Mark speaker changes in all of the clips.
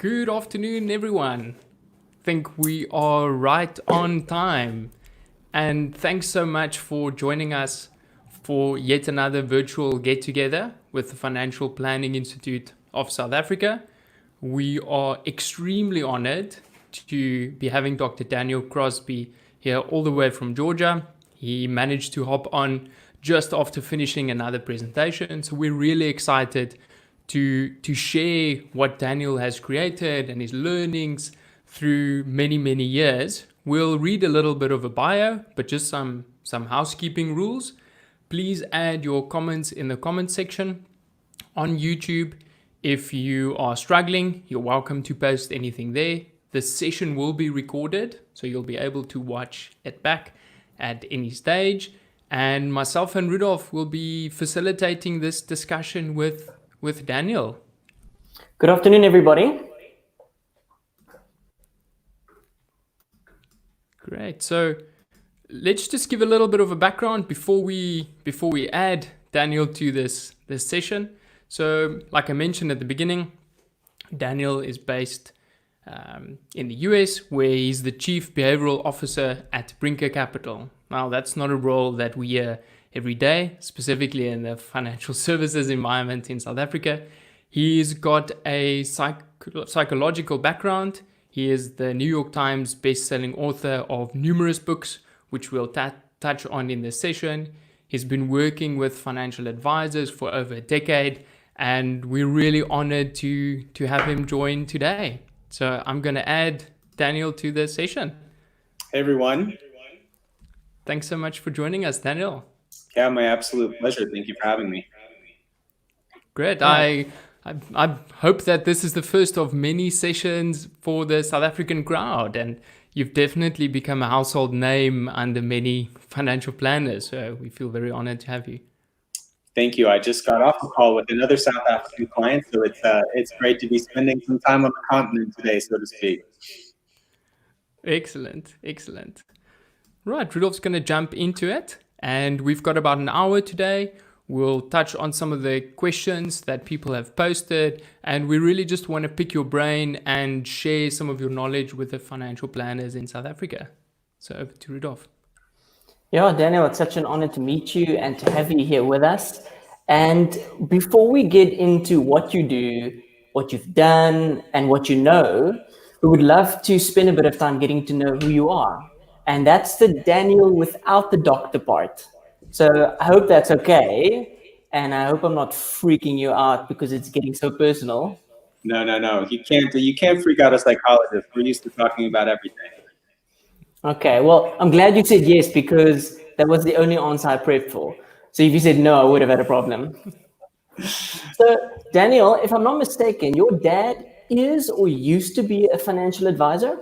Speaker 1: Good afternoon, everyone. Think we are right on time. And thanks so much for joining us for yet another virtual get together with the Financial Planning Institute of South Africa. We are extremely honored to be having Dr. Daniel Crosby here all the way from Georgia. He managed to hop on just after finishing another presentation. So we're really excited to share what Daniel has created and his learnings through many years. We'll read a little bit of a bio, but just some housekeeping rules. Please add your comments in the comment section on YouTube. If you are struggling, you're welcome to post anything there. The session will be recorded, so you'll be able to watch it back at any stage. And myself and Rudolph will be facilitating this discussion with Daniel.
Speaker 2: Good afternoon, everybody.
Speaker 1: Great. So let's just give a little bit of a background before we add Daniel to this session. So like I mentioned at the beginning, Daniel is based in the US, where he's the Chief Behavioural Officer at Brinker Capital. Now, that's not a role that we hear every day, specifically in the financial services environment in South Africa. He's got a psychological background. He is the New York Times best-selling author of numerous books, which we'll touch on in this session. He's been working with financial advisors for over a decade, and we're really honored to have him join today. So I'm going to add Daniel to the session.
Speaker 3: Hey, everyone.
Speaker 1: Thanks so much for joining us, Daniel.
Speaker 3: Yeah, my absolute pleasure. Thank you for having me.
Speaker 1: Great. I hope that this is the first of many sessions for the South African crowd, and you've definitely become a household name under many financial planners. So we feel very honored to have you.
Speaker 3: Thank you. I just got off a call with another South African client, so it's great to be spending some time on the continent today, so to speak.
Speaker 1: Excellent. Right, Rudolph's going to jump into it, and we've got about an hour today. We'll touch on some of the questions that people have posted, and we really just want to pick your brain and share some of your knowledge with the financial planners in South Africa. So over to Rudolph.
Speaker 2: Yeah, Daniel, it's such an honor to meet you and to have you here with us. And before we get into what you do, what you've done, and what you know, we would love to spend a bit of time getting to know who you are. And that's the Daniel without the doctor part. So I hope that's okay. And I hope I'm not freaking you out because it's getting so personal.
Speaker 3: No. You can't freak out a psychologist. We're used to talking about everything.
Speaker 2: Okay, well, I'm glad you said yes, because that was the only answer I prepped for. So if you said no, I would have had a problem. So, Daniel, if I'm not mistaken, your dad is or used to be a financial advisor?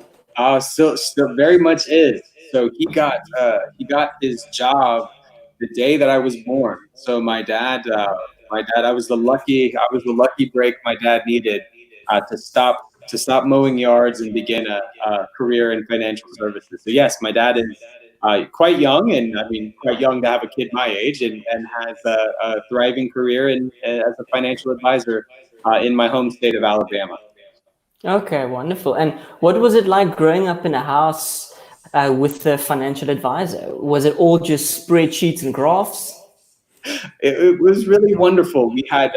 Speaker 3: Still very much is. So he got his job the day that I was born. So my dad, I was the lucky break my dad needed to stop mowing yards and begin a career in financial services. So yes, my dad is quite young, and I mean quite young to have a kid my age, and has a thriving career as a financial advisor in my home state of Alabama.
Speaker 2: Okay, wonderful. And what was it like growing up in a house with a financial advisor? Was it all just spreadsheets and graphs?
Speaker 3: It was really wonderful. We had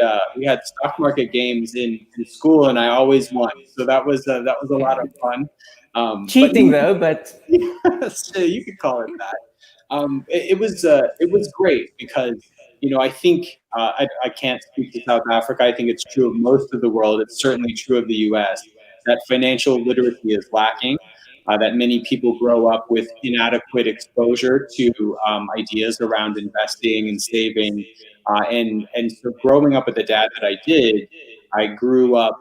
Speaker 3: stock market games in school, and I always won. So that was a lot of fun.
Speaker 2: Cheating, but
Speaker 3: yes, you could call it that. It was great because I think I can't speak to South Africa. I think it's true of most of the world. It's certainly true of the U.S. that financial literacy is lacking. That many people grow up with inadequate exposure to ideas around investing and saving. And so growing up with the dad that I did, I grew up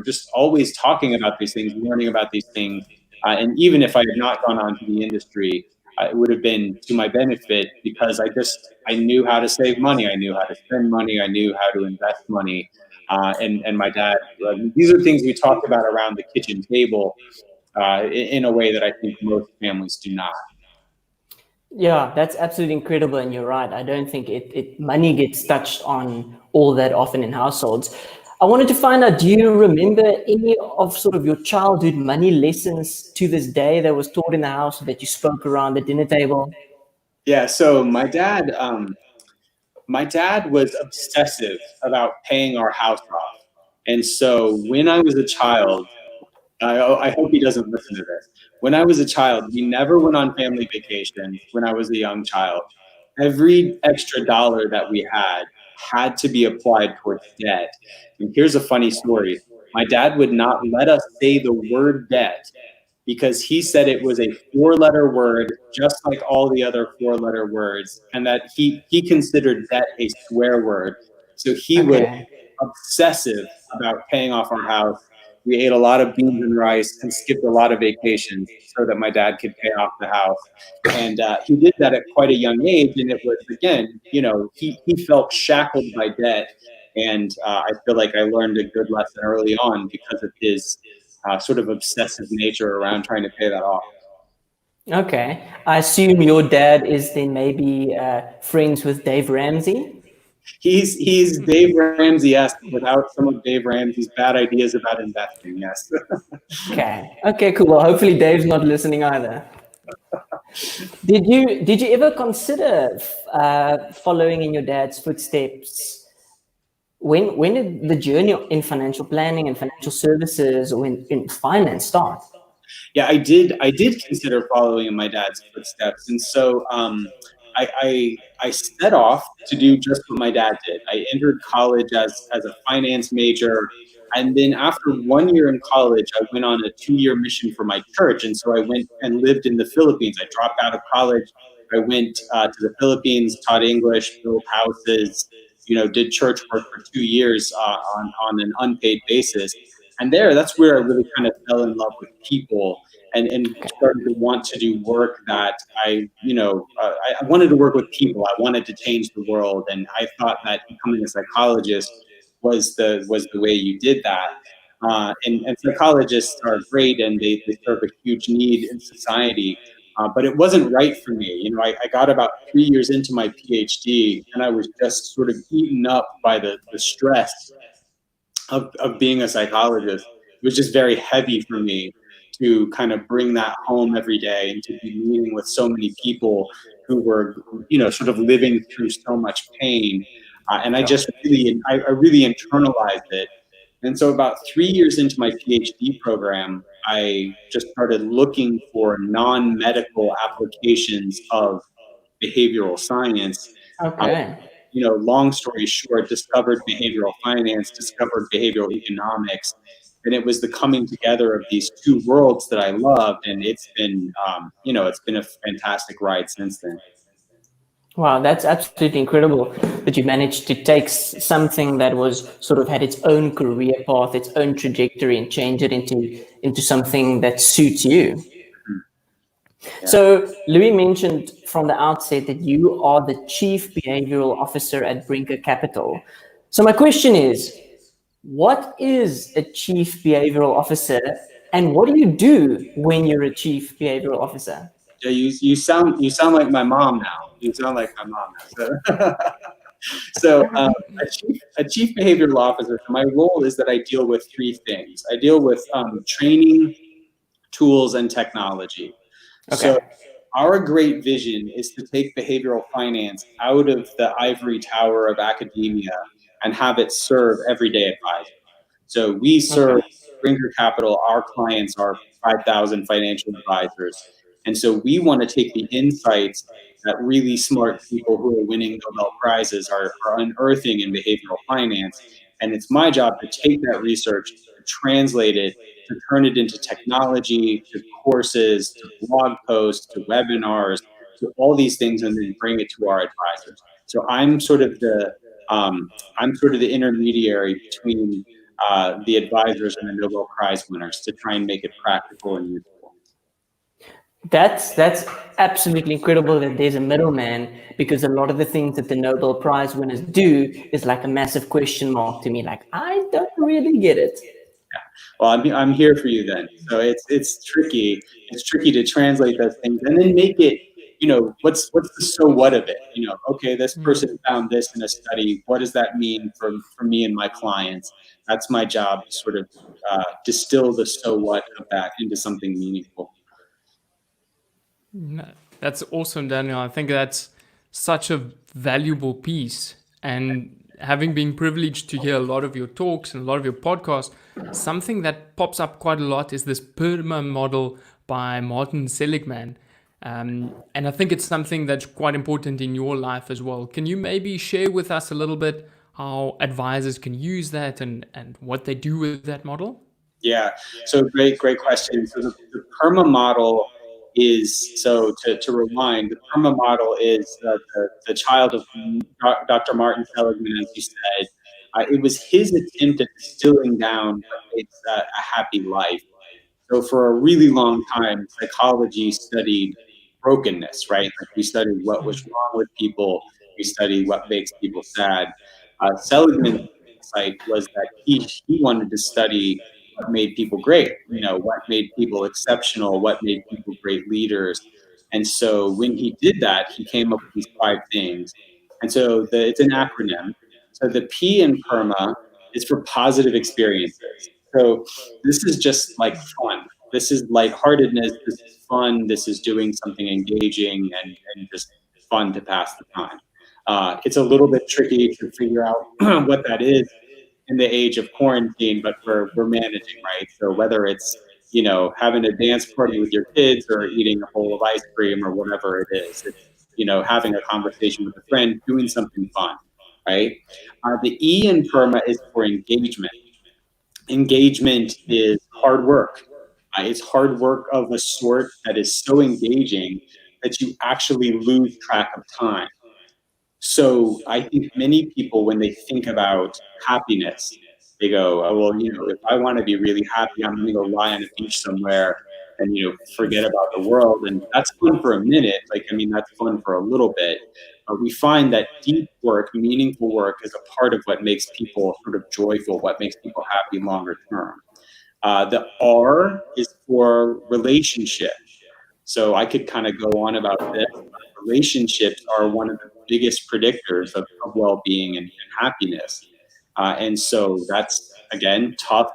Speaker 3: just always talking about these things, learning about these things. And even if I had not gone on to the industry, it would have been to my benefit because I knew how to save money. I knew how to spend money. I knew how to invest money. And my dad, these are things we talked about around the kitchen table. In a way that I think most families do not.
Speaker 2: Yeah, that's absolutely incredible, and you're right. I don't think money gets touched on all that often in households. I wanted to find out, do you remember any of sort of your childhood money lessons to this day that was taught in the house that you spoke around the dinner table?
Speaker 3: Yeah. So my dad was obsessive about paying our house off. And so when I was a child, I hope he doesn't listen to this. When I was a child, we never went on family vacations when I was a young child. Every extra dollar that we had to be applied towards debt. And here's a funny story. My dad would not let us say the word debt because he said it was a four-letter word, just like all the other four-letter words, and that he considered debt a swear word. So he was
Speaker 2: Okay.
Speaker 3: obsessive about paying off our house. We ate a lot of beans and rice and skipped a lot of vacations so that my dad could pay off the house. And he did that at quite a young age. And it was, again, he felt shackled by debt. And I feel like I learned a good lesson early on because of his sort of obsessive nature around trying to pay that off.
Speaker 2: Okay. I assume your dad is then maybe friends with Dave Ramsey?
Speaker 3: He's Dave Ramsey-esque without some of Dave Ramsey's bad ideas about investing. Yes.
Speaker 2: Okay. Okay, cool. Well, hopefully Dave's not listening either. Did you ever consider following in your dad's footsteps? When did the journey in financial planning and financial services or in finance start?
Speaker 3: Yeah, I did consider following in my dad's footsteps, and so I set off to do just what my dad did. I entered college as a finance major, and then after 1 year in college, I went on a 2-year mission for my church, and so I went and lived in the Philippines. I dropped out of college. I went to the Philippines, taught English, built houses, did church work for 2 years on an unpaid basis. And that's where I really kind of fell in love with people and started to want to do work that I wanted to work with people. I wanted to change the world. And I thought that becoming a psychologist was the way you did that. And psychologists are great and they serve a huge need in society. But it wasn't right for me. I got about 3 years into my PhD and I was just sort of eaten up by the stress of being a psychologist. It was just very heavy for me to kind of bring that home every day and to be meeting with so many people who were, sort of living through so much pain. And I really internalized it. And so about 3 years into my PhD program, I just started looking for non-medical applications of behavioral science.
Speaker 2: Okay.
Speaker 3: Long story short, discovered behavioral finance, discovered behavioral economics, and it was the coming together of these two worlds that I loved, and it's been a fantastic ride since then.
Speaker 2: Wow, that's absolutely incredible that you managed to take something that was sort of had its own career path, its own trajectory, and change it into something that suits you.
Speaker 3: Yeah.
Speaker 2: So Louis mentioned from the outset that you are the Chief Behavioral Officer at Brinker Capital. So my question is, what is a Chief Behavioral Officer and what do you do when you're a Chief Behavioral Officer?
Speaker 3: Yeah, you sound like my mom now. You sound like my mom now. So a chief behavioral officer, my role is that I deal with three things. I deal with training, tools, and technology.
Speaker 2: Okay.
Speaker 3: So our great vision is to take behavioral finance out of the ivory tower of academia and have it serve everyday advisors. So we serve Brinker Capital, our clients are 5,000 financial advisors. And so we want to take the insights that really smart people who are winning Nobel Prizes are unearthing in behavioral finance. And it's my job to take that research, to translate it, to turn it into technology, to courses, to blog posts, to webinars, to all these things, and then bring it to our advisors. So I'm sort of the intermediary between the advisors and the Nobel Prize winners to try and make it practical and useful.
Speaker 2: That's absolutely incredible that there's a middleman, because a lot of the things that the Nobel Prize winners do is like a massive question mark to me. Like, I don't really get it.
Speaker 3: Yeah. Well, I'm here for you then. So it's tricky. It's tricky to translate those things and then make it what's the so what of it? Okay, this person found this in a study. What does that mean for me and my clients? That's my job, to sort of distill the so what of that into something meaningful.
Speaker 1: No, that's awesome, Daniel. I think that's such a valuable piece. And having been privileged to hear a lot of your talks and a lot of your podcasts, something that pops up quite a lot is this PERMA model by Martin Seligman. And I think it's something that's quite important in your life as well. Can you maybe share with us a little bit how advisors can use that and what they do with that model?
Speaker 3: Yeah, so great question. So the PERMA model is, so to rewind, the PERMA model is the child of Dr. Martin Seligman, as you said. It was his attempt at distilling down what makes a happy life. So for a really long time, psychology studied brokenness, right? Like we studied what was wrong with people, we studied what makes people sad. Seligman's insight was that he wanted to study what made people great, what made people exceptional, what made people great leaders. And so when he did that, he came up with these 5 things. And so it's an acronym. So the P in PERMA is for positive experiences. So this is just like fun. This is lightheartedness. This is fun. This is doing something engaging and just fun to pass the time. It's a little bit tricky to figure out what that is in the age of quarantine, but we're managing, right? So whether it's, having a dance party with your kids or eating a bowl of ice cream or whatever it is, it's, having a conversation with a friend, doing something fun, right? The E in PERMA is for engagement. Engagement is hard work. It's hard work of a sort that is so engaging that you actually lose track of time. So I think many people, when they think about happiness, they go, oh, well, if I want to be really happy, I'm going to go lie on a beach somewhere and, forget about the world. And that's fun for a minute. That's fun for a little bit. But we find that deep work, meaningful work, is a part of what makes people sort of joyful, what makes people happy longer term. The R is for relationship. So I could kind of go on about this. Relationships are one of the biggest predictors of well-being and happiness. And so that's, again, tough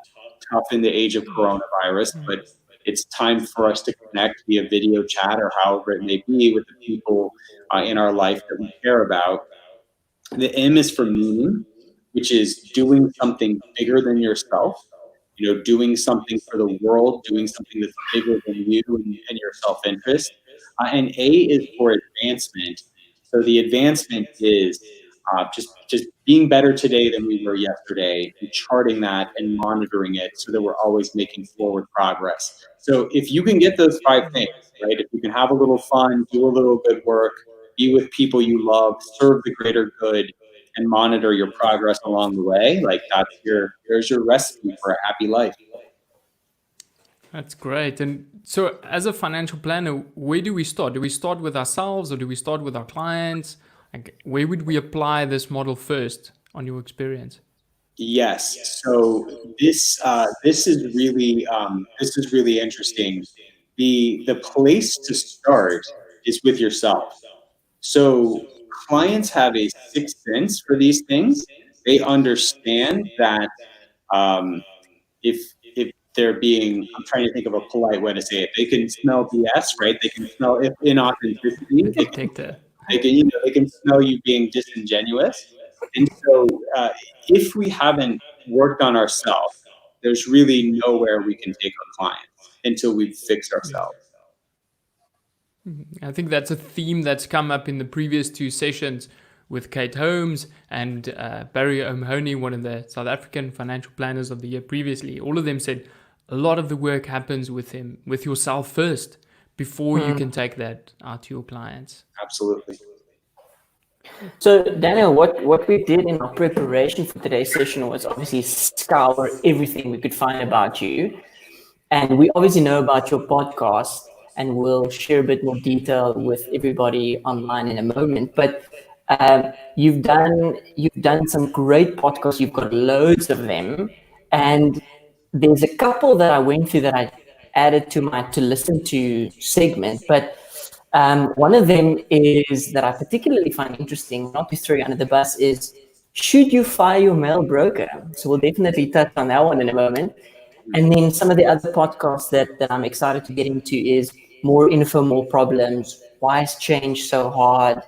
Speaker 3: in the age of coronavirus, but it's time for us to connect via video chat or however it may be with the people in our life that we care about. The M is for meaning, which is doing something bigger than yourself. Doing something for the world, doing something that's bigger than you and your self-interest. And A is for advancement. So the advancement is just being better today than we were yesterday, and charting that and monitoring it so that we're always making forward progress. So if you can get those 5 things, right? If you can have a little fun, do a little good work, be with people you love, serve the greater good, and monitor your progress along the way, like there's your recipe for a happy life.
Speaker 1: That's great. And so as a financial planner, where do we start? Do we start with ourselves or do we start with our clients? Like, where would we apply this model first on your experience?
Speaker 3: Yes. So this is really interesting. The place to start is with yourself. So clients have a sixth sense for these things. They understand that if they're being, I'm trying to think of a polite way to say it, they can smell BS, right? They can smell inauthenticity. They can smell you being disingenuous. And so if we haven't worked on ourselves, there's really nowhere we can take our clients until we've fixed ourselves.
Speaker 1: I think that's a theme that's come up in the previous 2 sessions with Kate Holmes and Barry O'Mahony, one of the South African financial planners of the year previously. All of them said a lot of the work happens with yourself first before you can take that out to your clients.
Speaker 3: Absolutely.
Speaker 2: So Daniel, what we did in our preparation for today's session was obviously scour everything we could find about you. And we obviously know about your podcast, and we'll share a bit more detail with everybody online in a moment. But you've done some great podcasts. You've got loads of them, and there's a couple that I went through that I added to my to listen to segment. But One of them is that I particularly find interesting, not to throw you under the bus, is should you fire your male broker? So we'll definitely touch on that one in a moment. And then some of the other podcasts that I'm excited to get into is more info, more problems. Why is change so hard?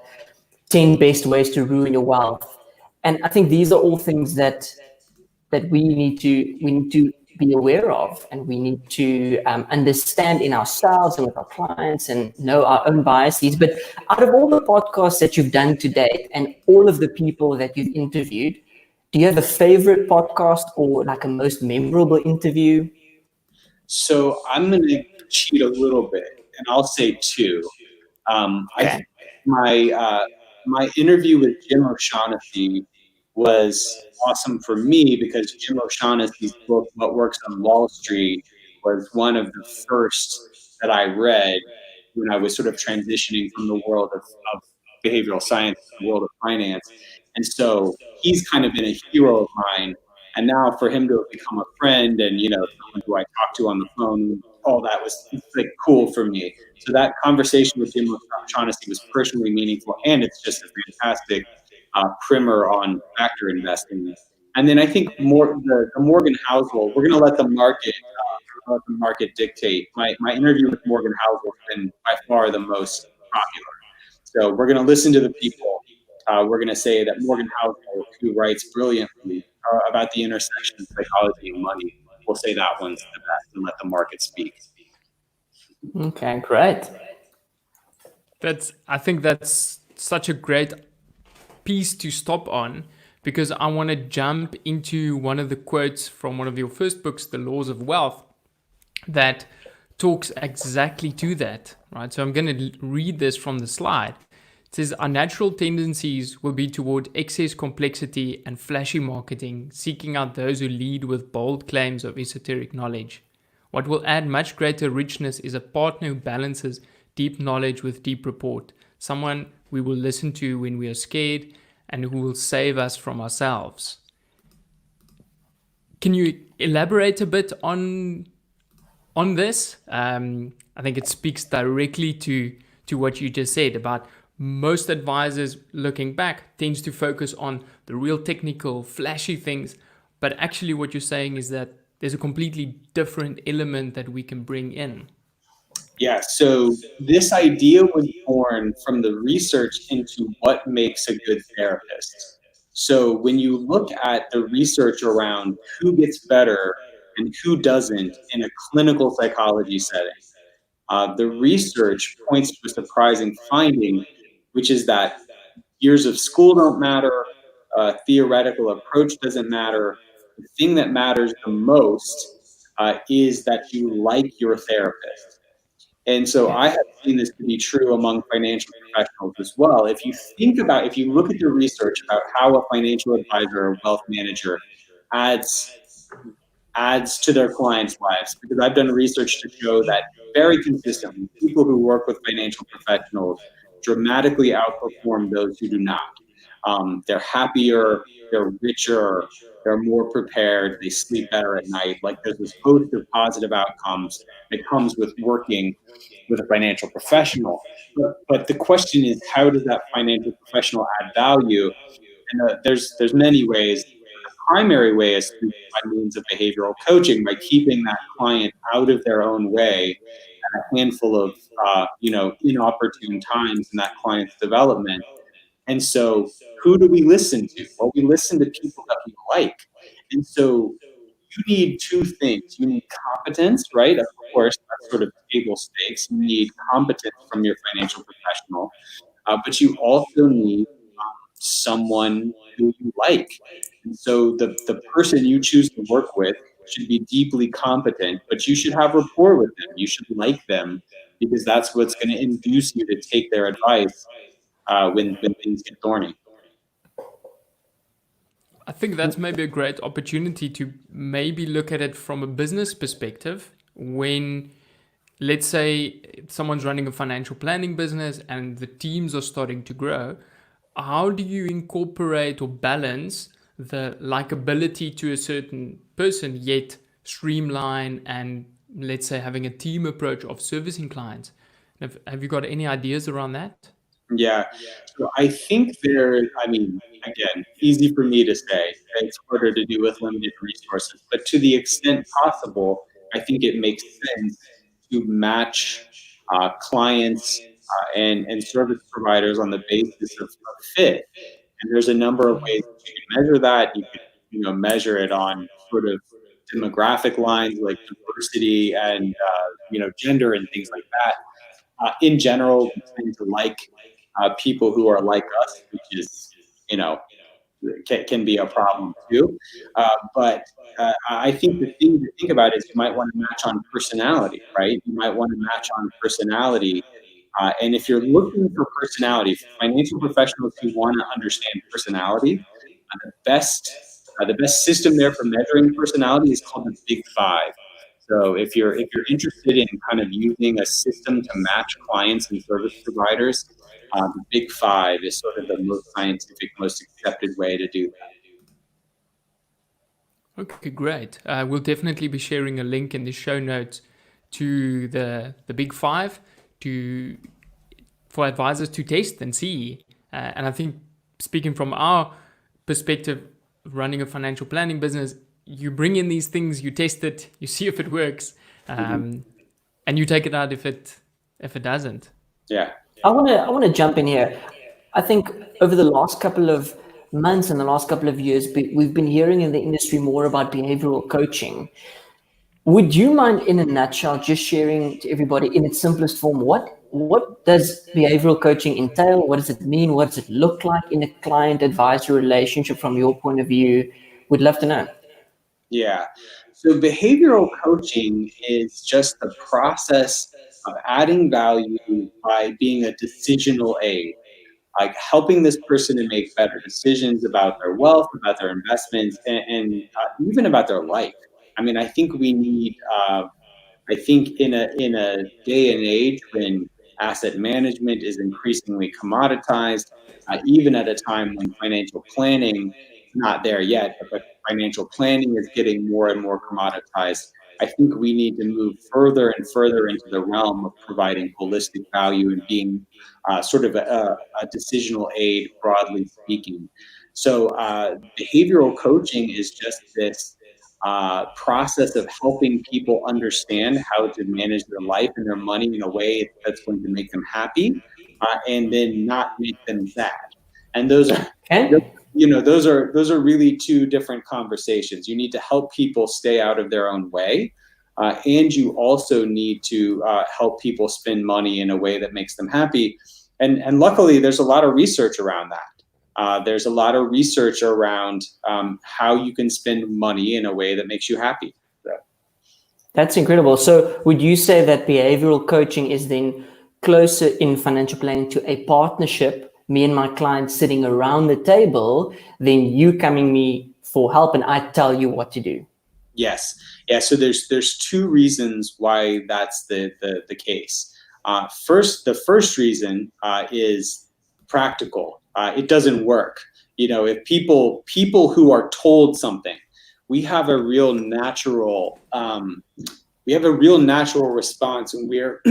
Speaker 2: 10 best ways to ruin your wealth. And I think these are all things that we need to be aware of, and we need to understand in ourselves and with our clients and know our own biases. But out of all the podcasts that you've done to date and all of the people that you've interviewed, do you have a favorite podcast or like a most memorable interview?
Speaker 3: So I'm going to cheat a little bit, and I'll say two. I think my interview with Jim O'Shaughnessy was awesome for me because Jim O'Shaughnessy's book, What Works on Wall Street, was one of the first that I read when I was sort of transitioning from the world of behavioral science to the world of finance. And so he's kind of been a hero of mine. And now for him to have become a friend and, someone who I talked to on the phone, all that was like cool for me. So that conversation with Jim O'Shaughnessy was personally meaningful, and it's just a fantastic primer on factor investing. And then I think the Morgan Housel, we're going to let the market dictate. My interview with Morgan Housel has been by far the most popular. So we're going to listen to the people. We're going to say that Morgan Housel, who writes brilliantly about the intersection of psychology and money, we'll say that one's the best and let the market speak.
Speaker 2: Okay, great.
Speaker 1: I think that's such a great piece to stop on, because I want to jump into one of the quotes from one of your first books, The Laws of Wealth, that talks exactly to that, right? So I'm going to read this from the slide. It says, our natural tendencies will be toward excess complexity and flashy marketing, seeking out those who lead with bold claims of esoteric knowledge. What will add much greater richness is a partner who balances deep knowledge with deep report, someone we will listen to when we are scared and who will save us from ourselves. Can you elaborate a bit on this? I think it speaks directly to what you just said about most advisors looking back tends to focus on the real technical, flashy things. But actually what you're saying is that there's a completely different element that we can bring in.
Speaker 3: Yeah, so this idea was born from the research into what makes a good therapist. So when you look at the research around who gets better and who doesn't in a clinical psychology setting, the research points to a surprising finding, which is that years of school don't matter, theoretical approach doesn't matter. The thing that matters the most is that you like your therapist. And so I have seen this to be true among financial professionals as well. If you look at the research about how a financial advisor or wealth manager adds to their clients' lives, because I've done research to show that very consistently, people who work with financial professionals dramatically outperform those who do not. They're happier, they're richer, they're more prepared, they sleep better at night. Like there's this host of positive outcomes that comes with working with a financial professional. But the question is, how does that financial professional add value? And there's many ways. The primary way is by means of behavioral coaching, by keeping that client out of their own way at a handful of inopportune times in that client's development. And so who do we listen to? Well, we listen to people that we like. And so you need two things. You need competence, right? Of course, that's sort of table stakes. You need competence from your financial professional, but you also need someone who you like. And so the person you choose to work with should be deeply competent, but you should have rapport with them. You should like them, because that's what's going to induce you to take their advice when things get thorny.
Speaker 1: I think that's maybe a great opportunity to maybe look at it from a business perspective. When, let's say, someone's running a financial planning business and the teams are starting to grow, how do you incorporate or balance the likability to a certain person, yet streamline and, let's say, having a team approach of servicing clients? Have you got any ideas around that?
Speaker 3: Yeah. So I think I mean, again, easy for me to say. It's harder to do with limited resources. But to the extent possible, I think it makes sense to match clients and service providers on the basis of fit. And there's a number of ways you can measure that. You can, measure it on sort of demographic lines like diversity and, gender and things like that. In general, we tend to like people who are like us, which is, you know, can be a problem too. But I think the thing to think about is you might want to match on personality, right? You might want to match on personality. And if you're looking for personality, for financial professionals who want to understand personality, the best system there for measuring personality is called the Big Five. So if you're interested in kind of using a system to match clients and service providers, the Big Five is sort of the most scientific, most accepted way to do that.
Speaker 1: Okay, great. We'll definitely be sharing a link in the show notes to the Big Five for advisors to test and see. And I think, speaking from our perspective, running a financial planning business, you bring in these things, you test it, you see if it works, and you take it out if it doesn't.
Speaker 3: Yeah.
Speaker 2: I want to jump in here. I think over the last couple of months and the last couple of years, we've been hearing in the industry more about behavioral coaching. Would you mind, in a nutshell, just sharing to everybody in its simplest form, what does behavioral coaching entail? What does it mean? What does it look like in a client-advisor relationship from your point of view? We'd love to know.
Speaker 3: Yeah. So behavioral coaching is just the process of adding value by being a decisional aid, like helping this person to make better decisions about their wealth, about their investments, and even about their life. I mean, I think we need. I think in a day and age when asset management is increasingly commoditized, even at a time when financial planning is not there yet, but financial planning is getting more and more commoditized. I think we need to move further and further into the realm of providing holistic value and being sort of a decisional aid, broadly speaking. So behavioral coaching is just this process of helping people understand how to manage their life and their money in a way that's going to make them happy, and then not make them sad. And those are, those are really two different conversations. You need to help people stay out of their own way, and you also need to help people spend money in a way that makes them happy. And luckily, there's a lot of research around that. There's a lot of research around how you can spend money in a way that makes you happy. So.
Speaker 2: That's incredible. So would you say that behavioral coaching is then closer in financial planning to a partnership, me and my client sitting around the table, than you coming me for help and I tell you what to do?
Speaker 3: Yes. Yeah. So there's two reasons why that's the case. The first reason is practical. It doesn't work. If people who are told something, we have a real natural response when we're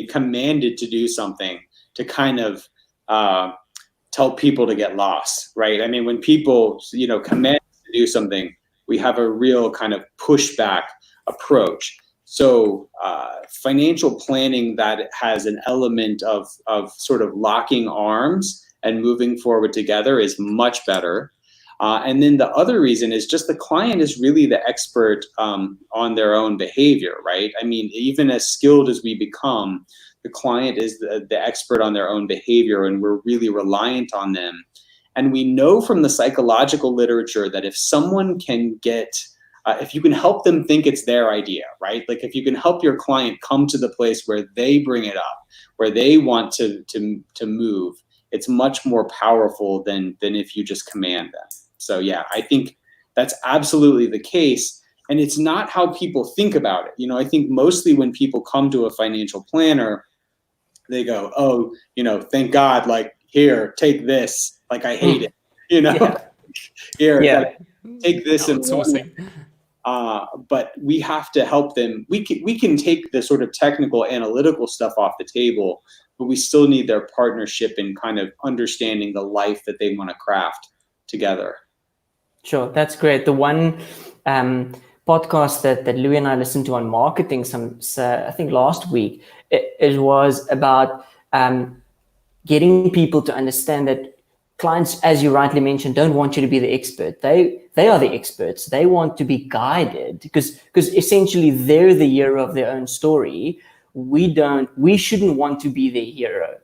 Speaker 3: commanded to do something, to kind of tell people to get lost, right? I mean, when people command us to do something, we have a real kind of pushback approach. So financial planning that has an element of sort of locking arms and moving forward together is much better. And then the other reason is just the client is really the expert on their own behavior, right? I mean, even as skilled as we become, the client is the expert on their own behavior, and we're really reliant on them. And we know from the psychological literature that if someone can if you can help them think it's their idea, right? Like if you can help your client come to the place where they bring it up, where they want to move, it's much more powerful than if you just command them. So yeah, I think that's absolutely the case. And it's not how people think about it. I think mostly when people come to a financial planner, they go, oh, thank God, like, here, take this. Like, I hate it,
Speaker 2: Yeah.
Speaker 3: here,
Speaker 2: Yeah.
Speaker 3: like, take this and
Speaker 1: Outsourcing.
Speaker 3: but we have to help them. We can take the sort of technical analytical stuff off the table, but we still need their partnership in kind of understanding the life that they want to craft together.
Speaker 2: Sure, that's great. The one podcast that Louis and I listened to on marketing, I think last week, it was about getting people to understand that clients, as you rightly mentioned, don't want you to be the expert. They are the experts. They want to be guided because essentially they're the hero of their own story. We shouldn't want to be their hero.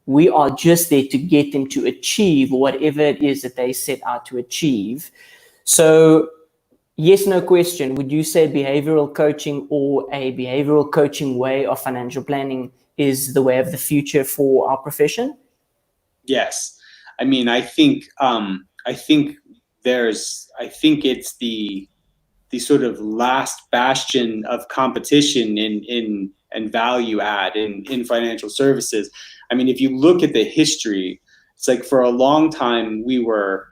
Speaker 2: We are just there to get them to achieve whatever it is that they set out to achieve. So, yes, no question. Would you say behavioral coaching or a behavioral coaching way of financial planning is the way of the future for our profession?
Speaker 3: Yes. I mean, I think it's the sort of last bastion of competition in and value add in financial services. I mean, if you look at the history, it's like for a long time we were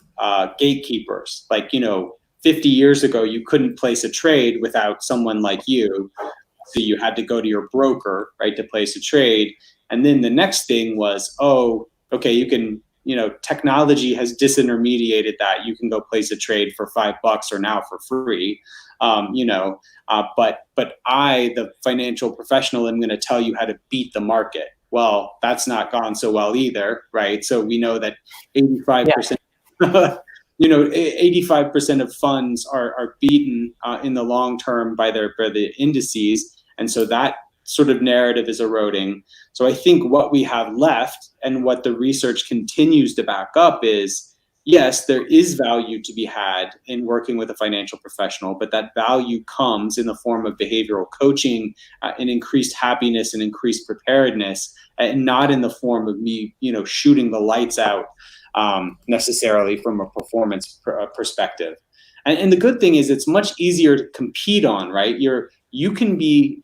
Speaker 3: gatekeepers. Like, 50 years ago, you couldn't place a trade without someone like you. So you had to go to your broker, right, to place a trade. And then the next thing was, oh, okay, you can, technology has disintermediated that. You can go place a trade for $5 or now for free. But I, the financial professional, am going to tell you how to beat the market. Well, that's not gone so well either, right? So we know that 85%, 85% of funds are beaten in the long term by the indices, and so that sort of narrative is eroding. So I think what we have left and what the research continues to back up is, yes, there is value to be had in working with a financial professional, but that value comes in the form of behavioral coaching and increased happiness and increased preparedness, and not in the form of me, shooting the lights out necessarily from a performance perspective. And the good thing is it's much easier to compete on, right? You can be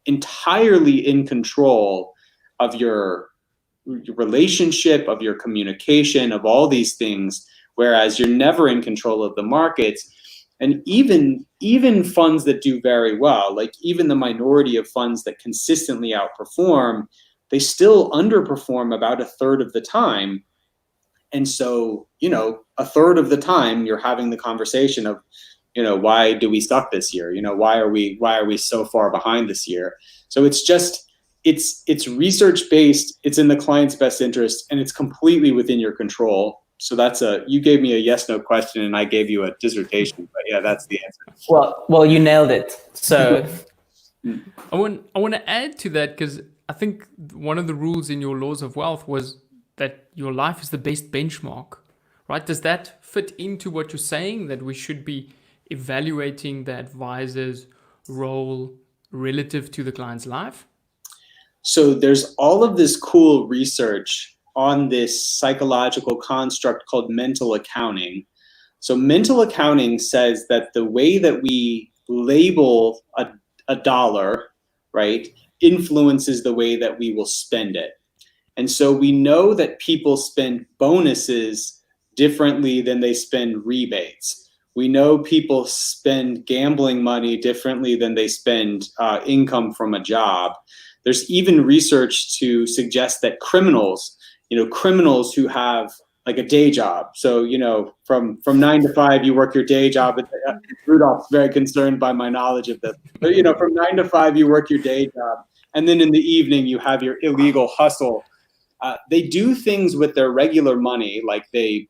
Speaker 3: entirely in control of your relationship, of your communication, of all these things, whereas you're never in control of the markets. And even funds that do very well, like even the minority of funds that consistently outperform, they still underperform about a third of the time. And so, a third of the time you're having the conversation of, why do we suck this year? Why are we so far behind this year? So it's research based, it's in the client's best interest, and it's completely within your control. So you gave me a yes, no question and I gave you a dissertation, but yeah, that's the answer.
Speaker 2: Well, you nailed it. So
Speaker 1: I want to add to that, because I think one of the rules in your laws of wealth was that your life is the best benchmark, right? Does that fit into what you're saying, that we should be evaluating the advisor's role relative to the client's life?
Speaker 3: So there's all of this cool research on this psychological construct called mental accounting. So mental accounting says that the way that we label a dollar, right, influences the way that we will spend it. And so we know that people spend bonuses differently than they spend rebates. We know people spend gambling money differently than they spend income from a job. There's even research to suggest that criminals who have like a day job. So, from 9 to 5, you work your day job. Rudolph's very concerned by my knowledge of this. But, from 9 to 5, you work your day job. And then in the evening, you have your illegal hustle. They do things with their regular money, like they,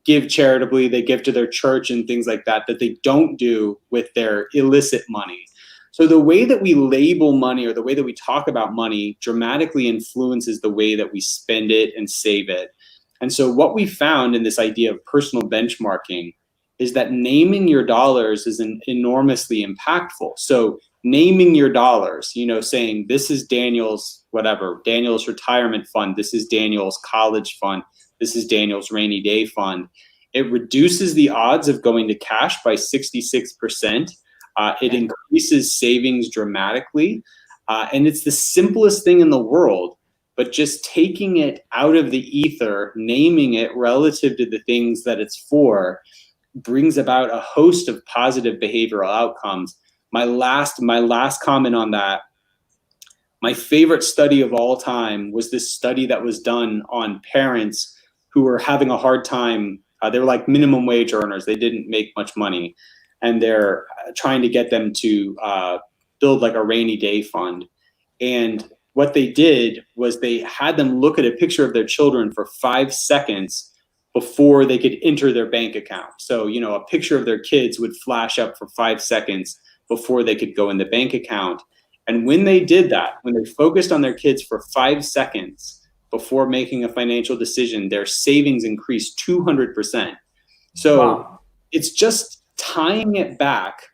Speaker 3: give charitably, they give to their church and things like that they don't do with their illicit money. So the way that we label money, or the way that we talk about money, dramatically influences the way that we spend it and save it. And so what we found in this idea of personal benchmarking is that naming your dollars is enormously impactful. So naming your dollars, saying this is Daniel's retirement fund, this is Daniel's college fund, this is Daniel's rainy day fund. It reduces the odds of going to cash by 66%. It increases savings dramatically. And it's the simplest thing in the world, but just taking it out of the ether, naming it relative to the things that it's for, brings about a host of positive behavioral outcomes. My last comment on that, my favorite study of all time was this study that was done on parents who were having a hard time. They were like minimum wage earners. They didn't make much money, and they're trying to get them to build like a rainy day fund. And what they did was they had them look at a picture of their children for 5 seconds before they could enter their bank account. So, a picture of their kids would flash up for 5 seconds before they could go in the bank account. And when they did that, when they focused on their kids for 5 seconds before making a financial decision, their savings increased 200%. So
Speaker 2: Wow.
Speaker 3: It's just tying it back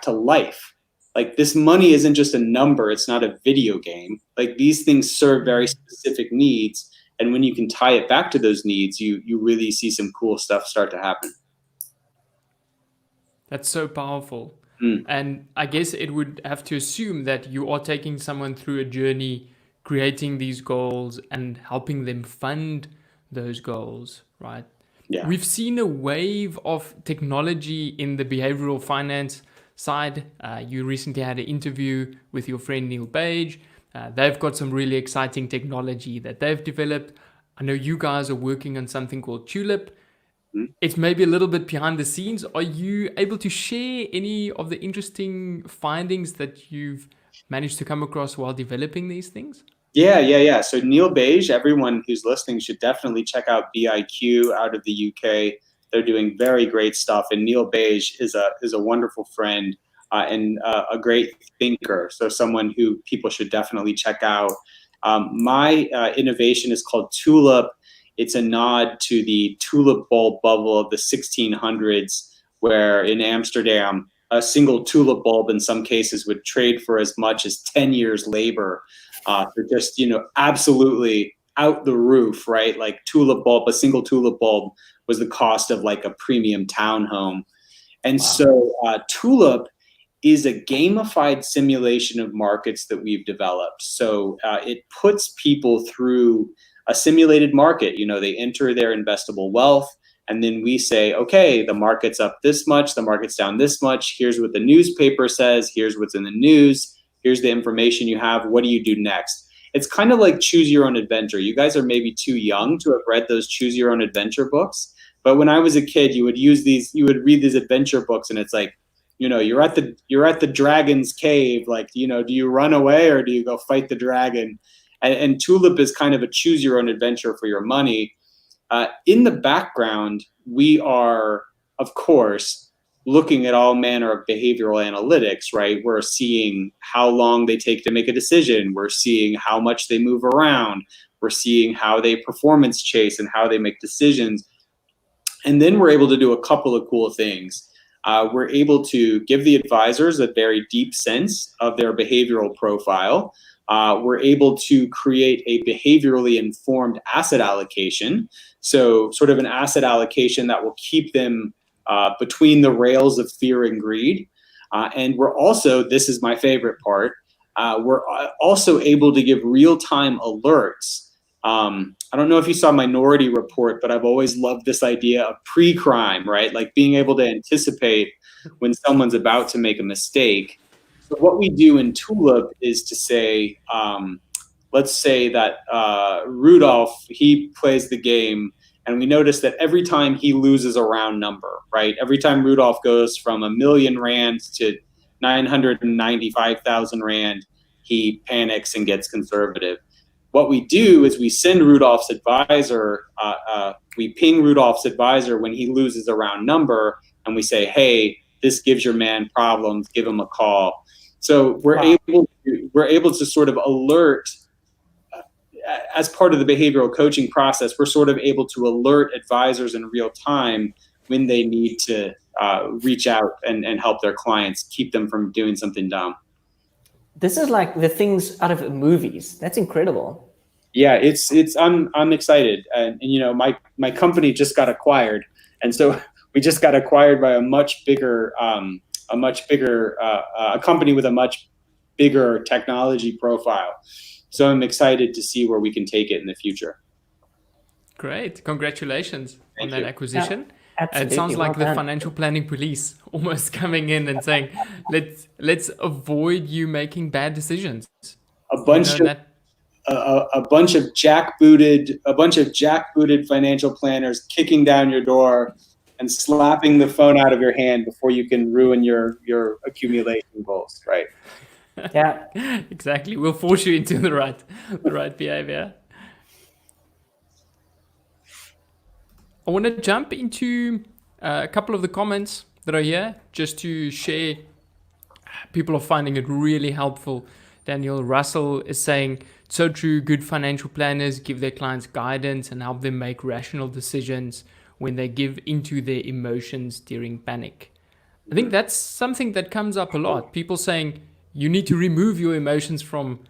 Speaker 3: to life. Like, this money isn't just a number. It's not a video game. Like, these things serve very specific needs. And when you can tie it back to those needs, you really see some cool stuff start to happen.
Speaker 1: That's so powerful.
Speaker 3: Mm.
Speaker 1: And I guess it would have to assume that you are taking someone through a journey, creating these goals and helping them fund those goals, right?
Speaker 3: Yeah.
Speaker 1: We've seen a wave of technology in the behavioral finance side. You recently had an interview with your friend Neil Page. They've got some really exciting technology that they've developed. I know you guys are working on something called Tulip. It's maybe a little bit behind the scenes. Are you able to share any of the interesting findings that you've managed to come across while developing these things?
Speaker 3: Yeah. So Neil Beige, everyone who's listening should definitely check out BIQ out of the UK. They're doing very great stuff. And Neil Beige is a wonderful friend and a great thinker. So someone who people should definitely check out. My innovation is called Tulip. It's a nod to the tulip bulb bubble of the 1600s, where in Amsterdam, a single tulip bulb in some cases would trade for as much as 10 years labor. They're just, absolutely out the roof, right? Like a single tulip bulb was the cost of like a premium townhome. And so Tulip is a gamified simulation of markets that we've developed. So it puts people through a simulated market. They enter their investable wealth, and then we say, okay, the market's up this much, the market's down this much. Here's what the newspaper says. Here's what's in the news. Here's the information you have. What do you do next? It's kind of like Choose Your Own Adventure. You guys are maybe too young to have read those Choose Your Own Adventure books. But when I was a kid, you would read these adventure books, and it's like, you're at the dragon's cave. Like, do you run away or do you go fight the dragon? And Tulip is kind of a choose your own adventure for your money. In the background, we are, of course, looking at all manner of behavioral analytics, right? We're seeing how long they take to make a decision. We're seeing how much they move around. We're seeing how they performance chase and how they make decisions. And then we're able to do a couple of cool things. We're able to give the advisors a very deep sense of their behavioral profile. We're able to create a behaviorally informed asset allocation. So sort of an asset allocation that will keep them between the rails of fear and greed. And we're also, this is my favorite part, we're also able to give real-time alerts. I don't know if you saw Minority Report, but I've always loved this idea of pre-crime, right? Like being able to anticipate when someone's about to make a mistake. So what we do in Tulip is to say, let's say that Rudolph, he plays the game, and we notice that every time he loses a round number, right? Every time Rudolph goes from 1,000,000 Rand to 995,000 Rand, he panics and gets conservative. What we do is we send Rudolph's advisor, we ping Rudolph's advisor when he loses a round number, and we say, hey, this gives your man problems, give him a call. So we're able to sort of alert, as part of the behavioral coaching process, we're sort of able to alert advisors in real time when they need to reach out and help their clients, keep them from doing something dumb.
Speaker 2: This is like the things out of movies. That's incredible.
Speaker 3: Yeah, I'm excited, and my company just got acquired, and so we just got acquired by a company with a much bigger technology profile. So I'm excited to see where we can take it in the future.
Speaker 1: Great. Congratulations on that acquisition. It
Speaker 2: Absolutely.
Speaker 1: sounds
Speaker 2: Well
Speaker 1: like the
Speaker 2: done.
Speaker 1: financial planning police almost coming in and saying, let's avoid you making bad decisions.
Speaker 3: A
Speaker 1: You
Speaker 3: bunch
Speaker 1: know
Speaker 3: of
Speaker 1: that
Speaker 3: a bunch of jackbooted financial planners kicking down your door and slapping the phone out of your hand before you can ruin your accumulation goals, right?
Speaker 2: Yeah.
Speaker 1: exactly will force you into the right behavior. I want to jump into a couple of the comments that are here just to share. People are finding it really helpful. Daniel Russell is saying, so true, good financial planners give their clients guidance and help them make rational decisions when they give into their emotions during panic. I think that's something that comes up a lot. People saying you need to remove your emotions from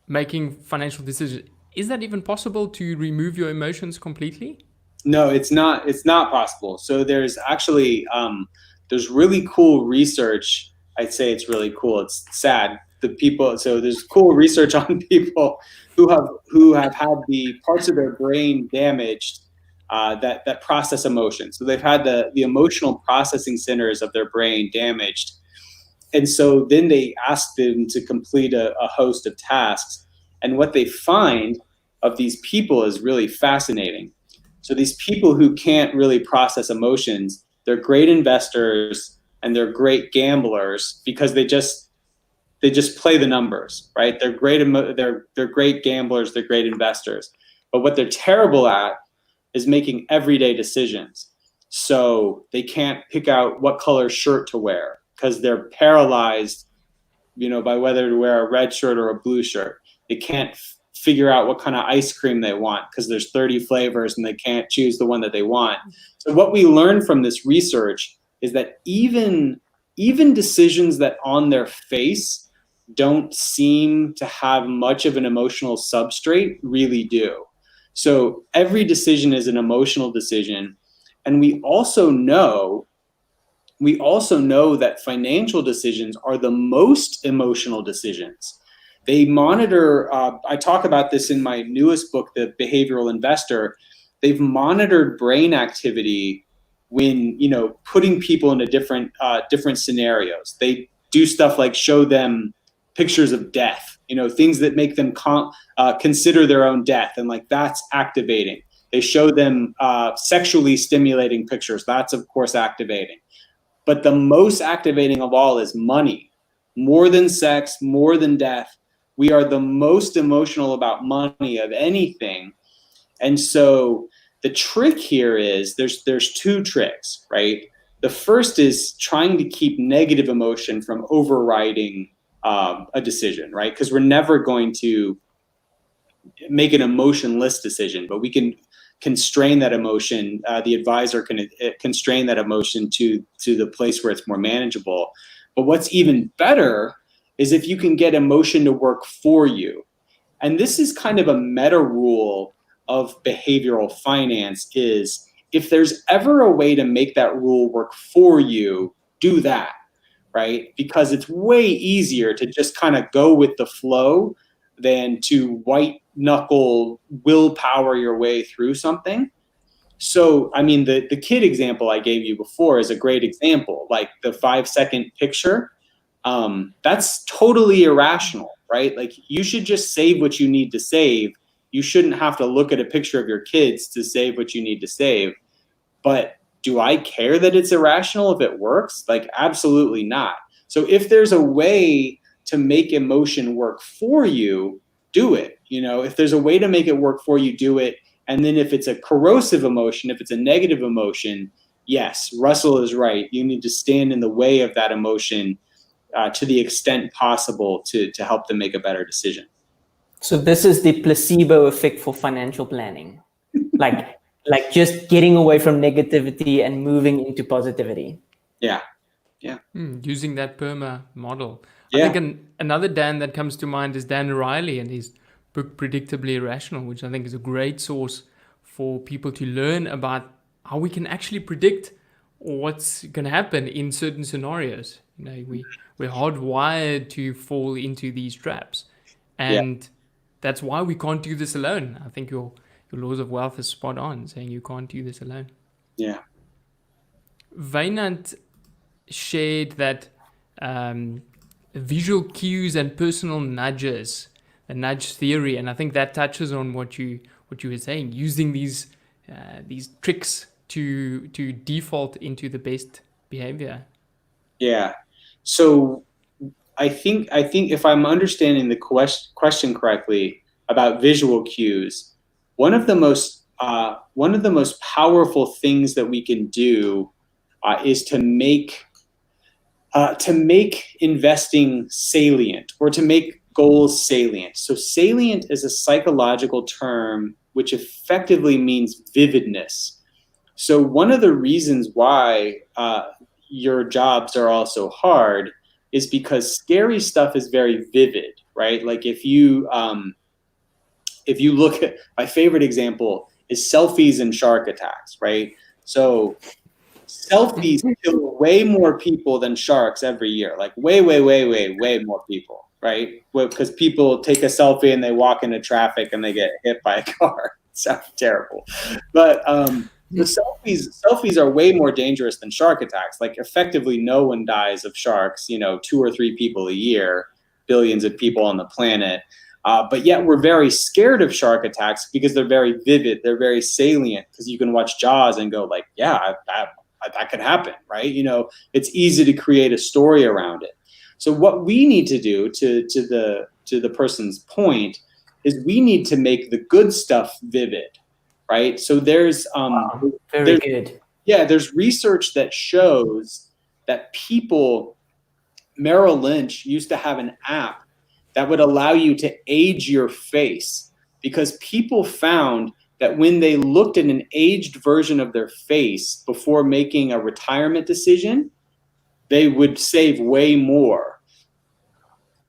Speaker 1: making financial decisions. Is that even possible to remove your emotions completely?
Speaker 3: No, it's not. It's not possible. So there's actually there's really cool research. I'd say it's really cool. It's sad. The people. So there's cool research on people who have had the parts of their brain damaged that process emotion. So they've had the emotional processing centers of their brain damaged, and so then they ask them to complete a host of tasks. And what they find of these people is really fascinating. So these people who can't really process emotions, they're great investors and they're great gamblers because they just play the numbers, right? They're great gamblers, they're great investors. But what they're terrible at is making everyday decisions. So they can't pick out what color shirt to wear because they're paralyzed, by whether to wear a red shirt or a blue shirt. They can't figure out what kind of ice cream they want because there's 30 flavors and they can't choose the one that they want. So what we learned from this research is that even decisions that on their face don't seem to have much of an emotional substrate really do. So every decision is an emotional decision. And we also know that financial decisions are the most emotional decisions. They monitor, I talk about this in my newest book, The Behavioral Investor. They've monitored brain activity when, putting people into different scenarios. They do stuff like show them pictures of death, things that make them consider their own death. And like, that's activating. They show them sexually stimulating pictures. That's, of course, activating. But the most activating of all is money. More than sex, more than death. We are the most emotional about money of anything. And so the trick here is there's two tricks, right? The first is trying to keep negative emotion from overriding a decision, right? Because we're never going to make an emotionless decision, but we can constrain that emotion. The advisor can constrain that emotion to the place where it's more manageable. But what's even better is if you can get emotion to work for you. And this is kind of a meta rule of behavioral finance is if there's ever a way to make that rule work for you, do that, right? Because it's way easier to just kind of go with the flow than to white knuckle willpower your way through something. So, I mean, the kid example I gave you before is a great example, like the 5-second picture. That's totally irrational, right? Like you should just save what you need to save. You shouldn't have to look at a picture of your kids to save what you need to save. But do I care that it's irrational if it works? Like, absolutely not. So if there's a way to make emotion work for you, do it. If there's a way to make it work for you, do it. And then if it's a corrosive emotion, if it's a negative emotion, yes, Russell is right. You need to stand in the way of that emotion to the extent possible to help them make a better decision.
Speaker 2: So this is the placebo effect for financial planning. Like just getting away from negativity and moving into positivity.
Speaker 3: Yeah.
Speaker 1: Using that PERMA model.
Speaker 3: Yeah.
Speaker 1: I think another Dan that comes to mind is Dan OReilly and his book Predictably Irrational, which I think is a great source for people to learn about how we can actually predict what's going to happen in certain scenarios. We're hardwired to fall into these traps. And that's why we can't do this alone. I think your laws of wealth is spot on, saying you can't do this alone.
Speaker 3: Yeah.
Speaker 1: Vainant shared that visual cues and personal nudges, the nudge theory, and I think that touches on what you were saying, using these tricks to default into the best behavior.
Speaker 3: Yeah. So I think if I'm understanding the question correctly about visual cues, one of the most powerful things that we can do is to make investing salient, or to make goals salient. So salient is a psychological term which effectively means vividness. So one of the reasons why your jobs are also hard is because scary stuff is very vivid, right? Like if you look at, my favorite example is selfies and shark attacks, right? So selfies kill way more people than sharks every year, like way more people, right? Because people take a selfie and they walk into traffic and they get hit by a car. It sounds terrible, but the selfies are way more dangerous than shark attacks. Like effectively, no one dies of sharks. 2 or 3 people a year, billions of people on the planet. But yet we're very scared of shark attacks because they're very vivid, they're very salient. Because you can watch Jaws and go like, yeah, that could happen, right? It's easy to create a story around it. So what we need to do, to the person's point, is we need to make the good stuff vivid, right? So there's
Speaker 2: very good.
Speaker 3: Yeah, there's research that shows that people, Merrill Lynch used to have an app that would allow you to age your face, because people found that when they looked at an aged version of their face before making a retirement decision, they would save way more.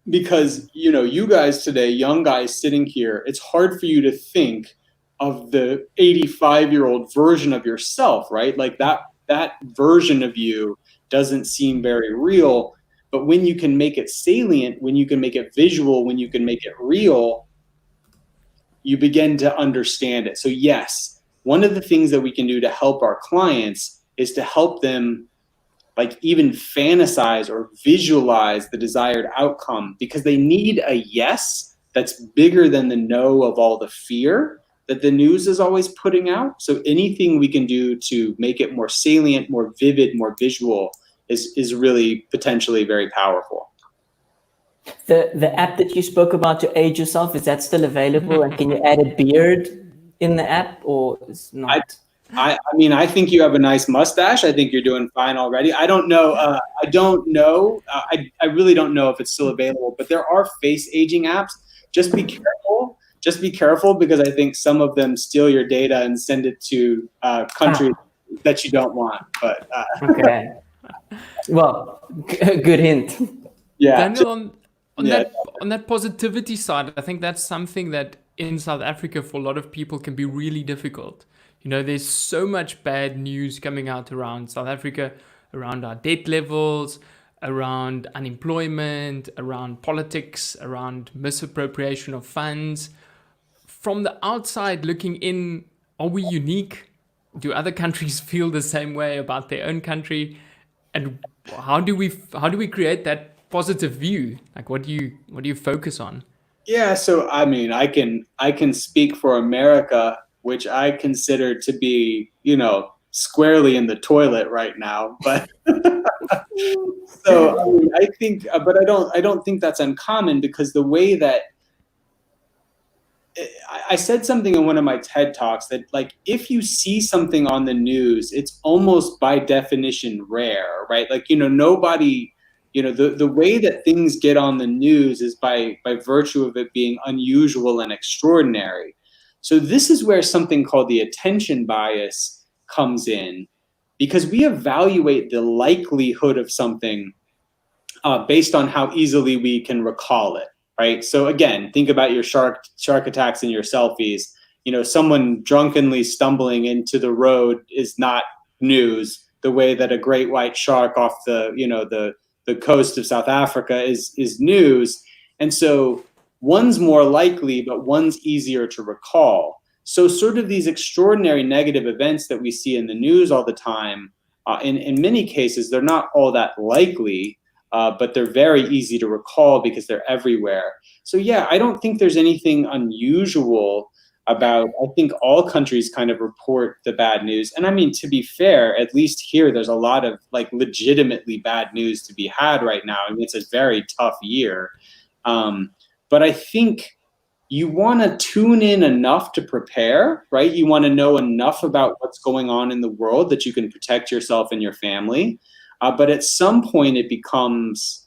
Speaker 3: Because, you guys today, young guys sitting here, it's hard for you to think of the 85-year-old version of yourself, right? Like that version of you doesn't seem very real. But when you can make it salient, when you can make it visual, when you can make it real, you begin to understand it. So yes, one of the things that we can do to help our clients is to help them like even fantasize or visualize the desired outcome, because they need a yes that's bigger than the no of all the fear that the news is always putting out. So anything we can do to make it more salient, more vivid, more visual is really potentially very powerful.
Speaker 2: The app that you spoke about to age yourself, is that still available? And can you add a beard in the app, or is not?
Speaker 3: I mean, I think you have a nice mustache. I think you're doing fine already. I don't know. I really don't know if it's still available, but there are face aging apps. Just be careful. Just be careful, because I think some of them steal your data and send it to countries that you don't want. But
Speaker 2: okay. Well, good hint.
Speaker 3: Yeah.
Speaker 1: Daniel, on that positivity side, I think that's something that in South Africa for a lot of people can be really difficult. There's so much bad news coming out around South Africa, around our debt levels, around unemployment, around politics, around misappropriation of funds. From the outside looking in, are we unique? Do other countries feel the same way about their own country? And how do we create that positive view? Like, what do you focus on?
Speaker 3: Yeah, so I mean, I can speak for America, which I consider to be, squarely in the toilet right now. But so I mean, I think, but I don't think that's uncommon, because the way that I said something in one of my TED Talks that, like, if you see something on the news, it's almost by definition rare, right? Like, nobody, the way that things get on the news is by virtue of it being unusual and extraordinary. So this is where something called the attention bias comes in, because we evaluate the likelihood of something based on how easily we can recall it. Right. So again, think about your shark attacks and your selfies. Someone drunkenly stumbling into the road is not news the way that a great white shark off the coast of South Africa is news. And so one's more likely, but one's easier to recall. So sort of these extraordinary negative events that we see in the news all the time in many cases, they're not all that likely, but they're very easy to recall because they're everywhere. So yeah, I don't think there's anything unusual about, I think all countries kind of report the bad news. And I mean, to be fair, at least here, there's a lot of like legitimately bad news to be had right now. I mean, it's a very tough year. But I think you want to tune in enough to prepare, right? You want to know enough about what's going on in the world that you can protect yourself and your family. But at some point it becomes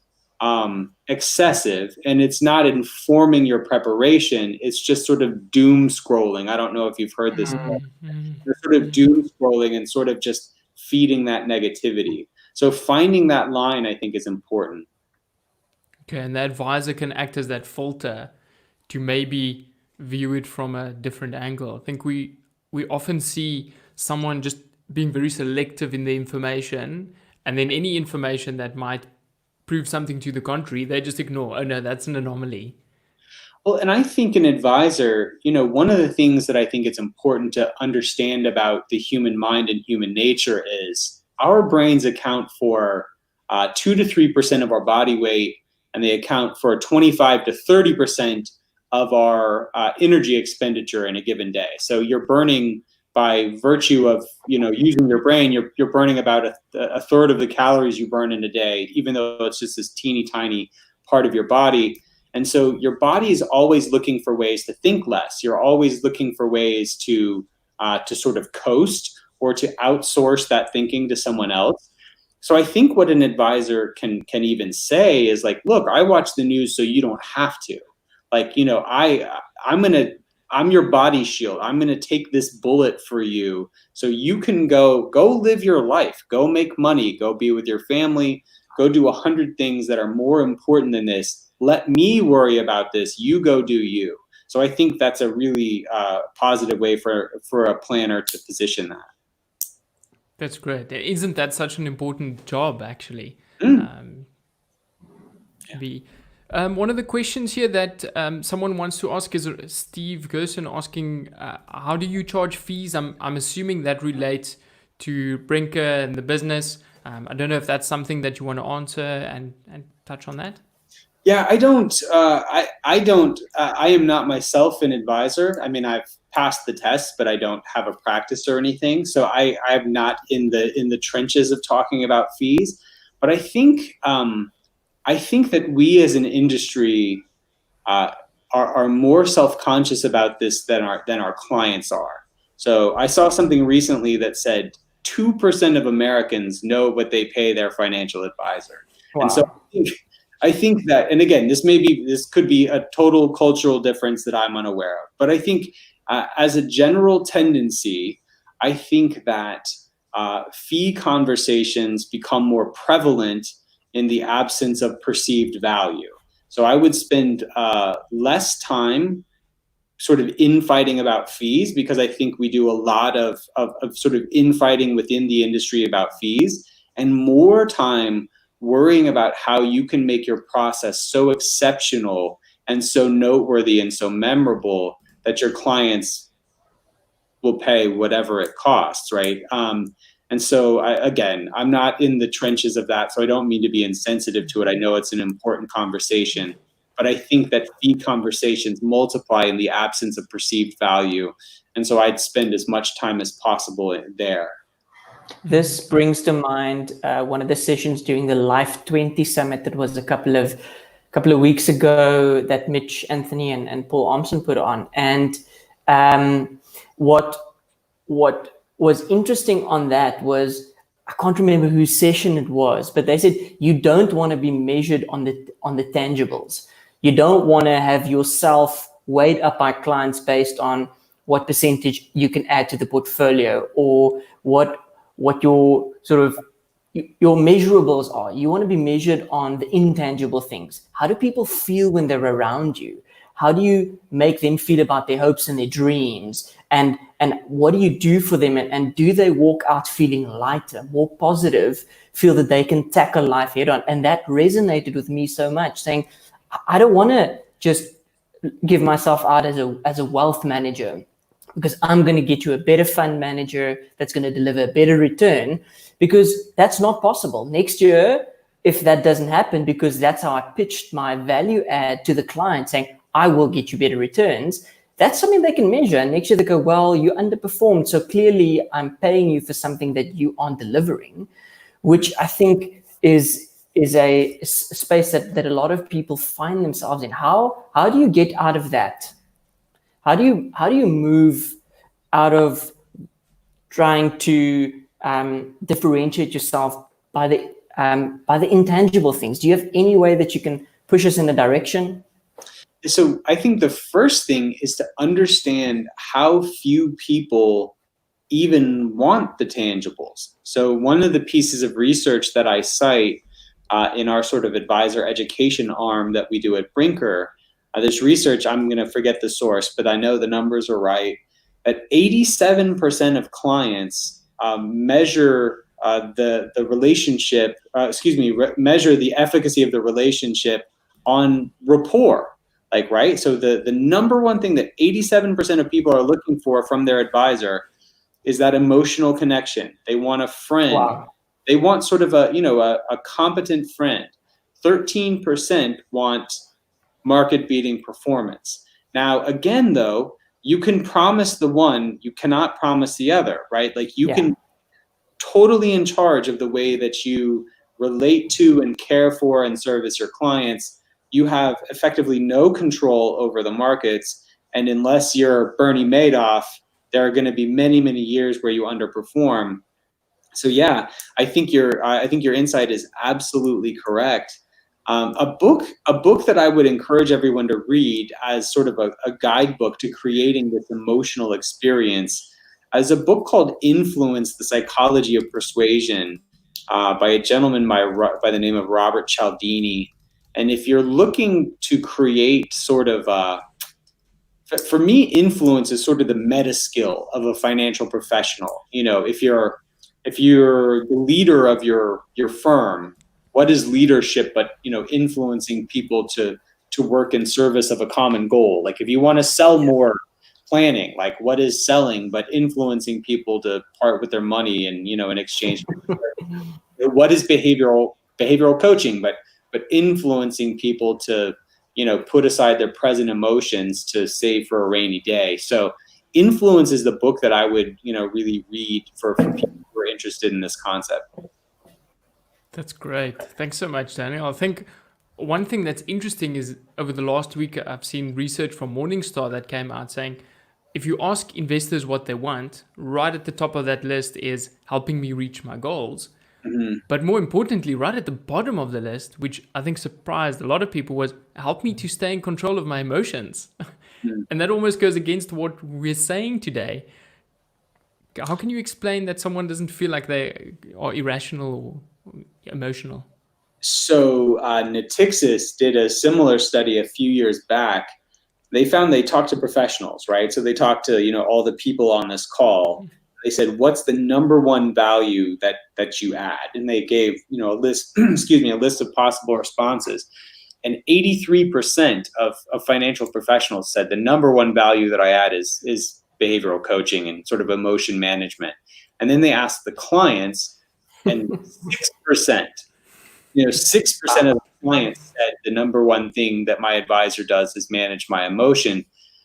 Speaker 3: excessive, and it's not informing your preparation. It's just sort of doom scrolling. I don't know if you've heard this. They're sort of doom scrolling and sort of just feeding that negativity. So finding that line, I think, is important.
Speaker 1: Okay, and the advisor can act as that filter to maybe view it from a different angle. I think we often see someone just being very selective in the information, and then any information that might prove something to the contrary, they just ignore. Oh no, that's an anomaly.
Speaker 3: Well, and I think an advisor, one of the things that I think it's important to understand about the human mind and human nature is our brains account for 2 to 3% of our body weight, and they account for 25 to 30% of our energy expenditure in a given day. So you're burning, by virtue of using your brain, you're burning about a third of the calories you burn in a day, even though it's just this teeny tiny part of your body. And so your body is always looking for ways to think less. You're always looking for ways to sort of coast or to outsource that thinking to someone else. So I think what an advisor can even say is like, look, I watch the news so you don't have to. Like, I'm your body shield. I'm going to take this bullet for you so you can go live your life, go make money, go be with your family, go do 100 things that are more important than this. Let me worry about this. You go do you. So I think that's a really positive way for a planner to position that.
Speaker 1: That's great. Isn't that such an important job, actually? One of the questions here that someone wants to ask is Steve Gerson asking, how do you charge fees? I'm assuming that relates to Brinker and the business. I don't know if that's something that you want to answer and touch on that.
Speaker 3: Yeah, I don't. I am not myself an advisor. I mean, I've passed the test, but I don't have a practice or anything. So I'm not in the trenches of talking about fees. But I think that we as an industry are more self-conscious about this than our clients are. So I saw something recently that said 2% of Americans know what they pay their financial advisor. Wow. And so I think that, and again, this could be a total cultural difference that I'm unaware of. But I think as a general tendency, I think that fee conversations become more prevalent in the absence of perceived value. So I would spend less time sort of infighting about fees, because I think we do a lot of sort of infighting within the industry about fees, and more time worrying about how you can make your process so exceptional and so noteworthy and so memorable that your clients will pay whatever it costs, right? And so, I'm not in the trenches of that, so I don't mean to be insensitive to it. I know it's an important conversation, but I think that fee conversations multiply in the absence of perceived value. And so I'd spend as much time as possible there.
Speaker 2: This brings to mind one of the sessions during the Life 20 Summit that was a couple of weeks ago that Mitch Anthony and Paul Armstrong put on. And what was interesting on that was, I can't remember whose session it was, but they said you don't want to be measured on the tangibles. You don't want to have yourself weighed up by clients based on what percentage you can add to the portfolio, or what your sort of your measurables are. You want to be measured on the intangible things. How do people feel when they're around you? How do you make them feel about their hopes and their dreams? And what do you do for them? And do they walk out feeling lighter, more positive, feel that they can tackle life head on? And that resonated with me so much, saying, I don't want to just give myself out as a wealth manager. because I'm going to get you a better fund manager that's going to deliver a better return, because that's not possible. Next year, if that doesn't happen, because that's how I pitched my value add to the client, saying, I will get you better returns, that's something they can measure. And next year they go, well, you underperformed, so clearly I'm paying you for something that you aren't delivering, which I think is a space that a lot of people find themselves in. How do you get out of that? How do you move out of trying to differentiate yourself by the intangible things? Do you have any way that you can push us in a direction?
Speaker 3: So I think the first thing is to understand how few people even want the tangibles. So one of the pieces of research that I cite in our sort of advisor education arm that we do at Brinker, this research, I'm going to forget the source, but I know the numbers are right, that 87% of clients measure the relationship, measure the efficacy of the relationship on rapport. Like, right? So the number one thing that 87% of people are looking for from their advisor is that emotional connection. They want a friend.
Speaker 2: Wow.
Speaker 3: They want sort of a competent friend. 13% want market-beating performance. Now, again, though, you can promise the one, you cannot promise the other, right? Like you can totally in charge of the way that you relate to and care for and service your clients. You have effectively no control over the markets. And unless you're Bernie Madoff, there are going to be many, many years where you underperform. So yeah, I think your insight is absolutely correct. A book that I would encourage everyone to read as sort of a guidebook to creating this emotional experience is a book called Influence, the Psychology of Persuasion by a gentleman by the name of Robert Cialdini. And if you're looking to create sort of, for me, influence is sort of the meta skill of a financial professional. You know, if you're the leader of your firm, what is leadership but, influencing people to work in service of a common goal? Like if you want to sell more, planning, like what is selling but influencing people to part with their money and, in exchange for what is behavioral coaching, but influencing people to, put aside their present emotions to save for a rainy day. So Influence is the book that I would, really read for people who are interested in this concept.
Speaker 1: That's great. Thanks so much, Daniel. I think one thing that's interesting is over the last week, I've seen research from Morningstar that came out saying, if you ask investors what they want, right at the top of that list is helping me reach my goals. Mm-hmm. But more importantly, right at the bottom of the list, which I think surprised a lot of people, was help me to stay in control of my emotions. Mm-hmm. And that almost goes against what we're saying today. How can you explain that someone doesn't feel like they are irrational or emotional?
Speaker 3: So Natixis did a similar study a few years back. They found they talked to professionals, right? So they talked to, all the people on this call. They said, what's the number one value that you add? And they gave, a list, a list of possible responses. And 83% of financial professionals said the number one value that I add is behavioral coaching and sort of emotion management. And then they asked the clients, and 6%, 6% of the clients said the number one thing that my advisor does is manage my emotion.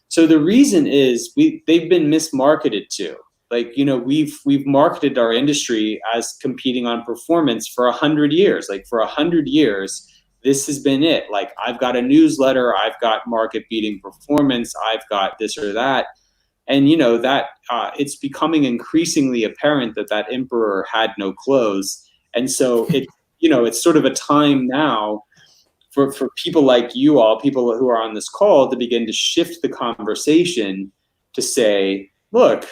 Speaker 3: So the reason is they've been mismarketed to. Like, we've marketed our industry as competing on performance for 100 years. Like for 100 years, this has been it. Like I've got a newsletter, I've got market beating performance, I've got this or that. And that it's becoming increasingly apparent that emperor had no clothes. And so it's sort of a time now for people like you all, people who are on this call, to begin to shift the conversation to say, look,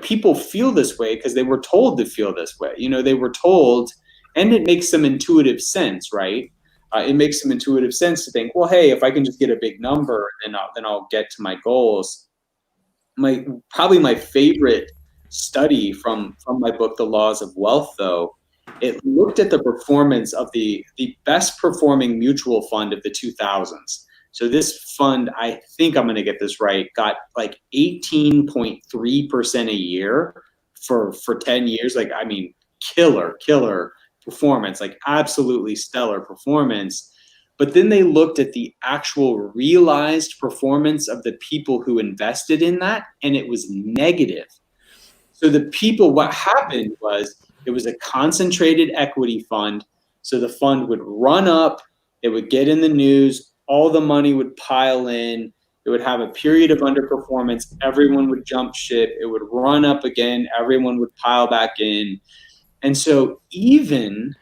Speaker 3: people feel this way because they were told to feel this way. They were told, and it makes some intuitive sense, right? It makes some intuitive sense to think, well, hey, if I can just get a big number, then I'll get to my goals. Probably my favorite study from my book, The Laws of Wealth, though, it looked at the performance of the best performing mutual fund of the 2000s. So this fund, I think I'm going to get this right, got like 18.3% a year for 10 years. Like, I mean, killer performance, like absolutely stellar performance. But then they looked at the actual realized performance of the people who invested in that, and it was negative. So the people, what happened was it was a concentrated equity fund. So the fund would run up, it would get in the news, all the money would pile in, it would have a period of underperformance, everyone would jump ship, it would run up again, everyone would pile back in. And so even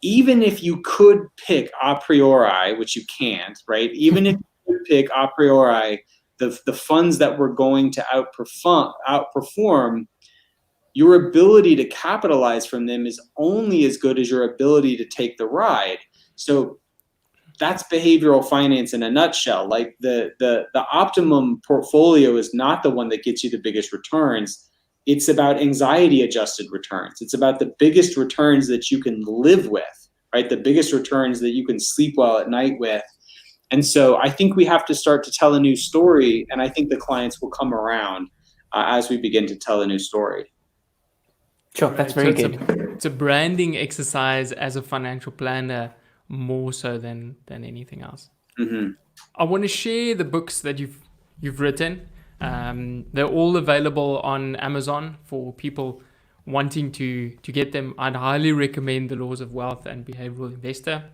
Speaker 3: if you could pick a priori, which you can't, right? Even if you could pick a priori the funds that were going to outperform, your ability to capitalize from them is only as good as your ability to take the ride. So that's behavioral finance in a nutshell. Like the optimum portfolio is not the one that gets you the biggest returns. It's about anxiety adjusted returns. It's about the biggest returns that you can live with, right? The biggest returns that you can sleep well at night with. And so I think we have to start to tell a new story, and I think the clients will come around as we begin to tell a new story.
Speaker 2: Sure, that's very good.
Speaker 1: It's a branding exercise as a financial planner, more so than anything else.
Speaker 3: Mm-hmm.
Speaker 1: I want to share the books that you've written. They're all available on Amazon for people wanting to get them. I'd highly recommend The Laws of Wealth and Behavioral Investor.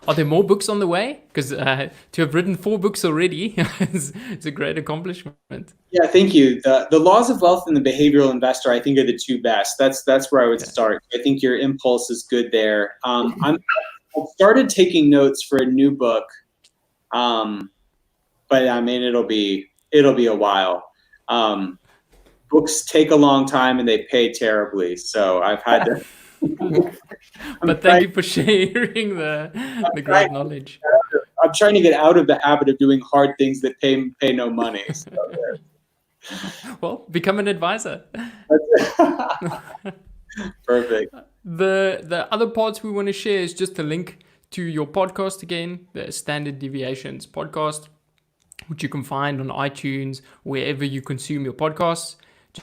Speaker 1: Are there more books on the way? Because to have written 4 books already it's a great accomplishment.
Speaker 3: Yeah, thank you. The Laws of Wealth and the Behavioral Investor, I think, are the 2 best. That's where I would start. I think your impulse is good there. I've started taking notes for a new book, but I mean it'll be a while. Books take a long time and they pay terribly, so I've had to.
Speaker 1: But thank you for sharing the great knowledge.
Speaker 3: I'm trying to get out of the habit of doing hard things that pay no money. So.
Speaker 1: Well, become an advisor.
Speaker 3: Perfect.
Speaker 1: The other parts we want to share is just a link to your podcast again, the Standard Deviations podcast, which you can find on iTunes, wherever you consume your podcasts.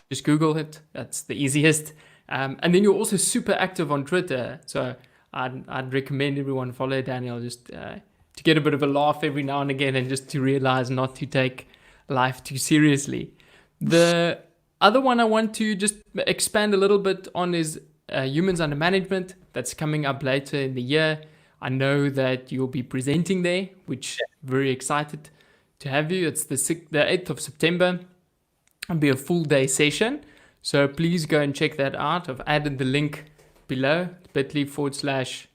Speaker 1: Just Google it. That's the easiest. And then you're also super active on Twitter. So I'd recommend everyone follow Daniel just to get a bit of a laugh every now and again and just to realize not to take life too seriously. The other one I want to just expand a little bit on is Humans Under Management. That's coming up later in the year. I know that you'll be presenting there, which I'm very excited to have you. It's the 8th of September. It'll be a full day session. So please go and check that out. I've added the link below, bit.ly/HUMSA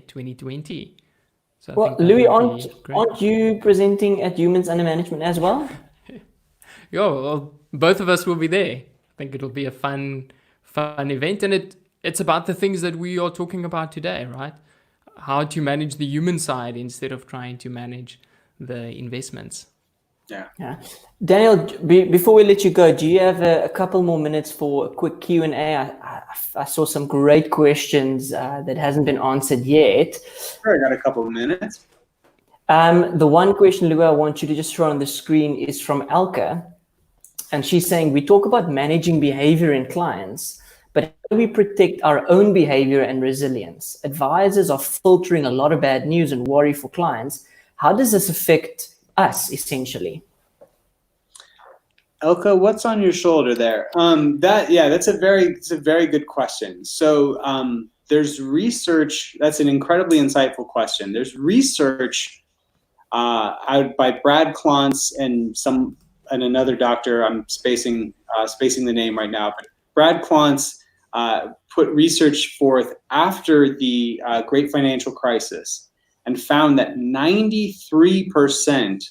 Speaker 1: 2020. So
Speaker 2: well, Louis, aren't you presenting at Humans Under Management as well?
Speaker 1: Yeah, well, both of us will be there. I think it'll be a fun event, and it's about the things that we are talking about today, right? How to manage the human side instead of trying to manage the investments.
Speaker 2: Yeah. Daniel, before we let you go, do you have a couple more minutes for a quick Q&A? I saw some great questions that hasn't been answered yet.
Speaker 3: Sure, I got a couple of minutes.
Speaker 2: The one question, Louis, I want you to just throw on the screen is from Elka. And she's saying, we talk about managing behavior in clients, but how do we protect our own behavior and resilience? Advisors are filtering a lot of bad news and worry for clients. How does this affect us, essentially?
Speaker 3: Elka, what's on your shoulder there? That's a very good question. So there's research. That's an incredibly insightful question. There's research out by Brad Klontz and another doctor. I'm spacing the name right now, but Brad Klontz put research forth after the Great Financial Crisis and found that 93%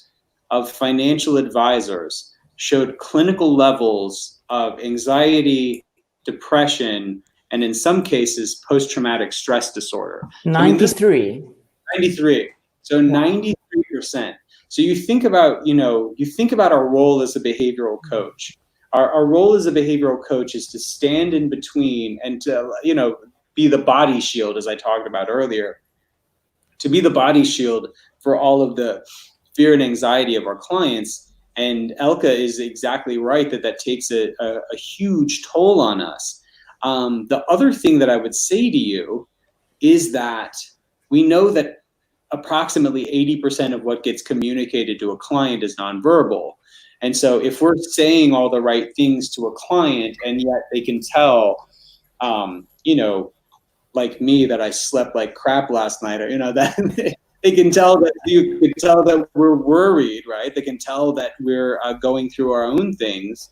Speaker 3: of financial advisors showed clinical levels of anxiety, depression, and in some cases, post-traumatic stress disorder.
Speaker 2: 93.
Speaker 3: 93. So 93%. So you think about our role as a behavioral coach. Our role as a behavioral coach is to stand in between and to, be the body shield, as I talked about earlier, to be the body shield for all of the fear and anxiety of our clients. And Elka is exactly right that takes a huge toll on us. The other thing that I would say to you is that we know that approximately 80% of what gets communicated to a client is nonverbal. And so if we're saying all the right things to a client and yet they can tell, like me, that I slept like crap last night, or, that they can tell that you can tell that we're worried, right? They can tell that we're going through our own things.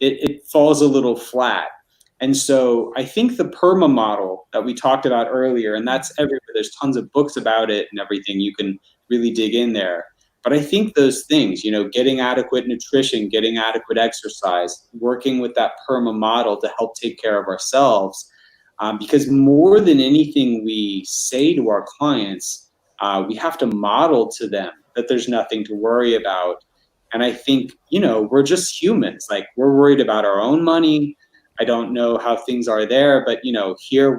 Speaker 3: It falls a little flat. And so I think the PERMA model that we talked about earlier, and that's everywhere, there's tons of books about it and everything, you can really dig in there. But I think those things, getting adequate nutrition, getting adequate exercise, working with that PERMA model to help take care of ourselves, because more than anything we say to our clients, we have to model to them that there's nothing to worry about. And I think, we're just humans. Like, we're worried about our own money. I don't know how things are there, but here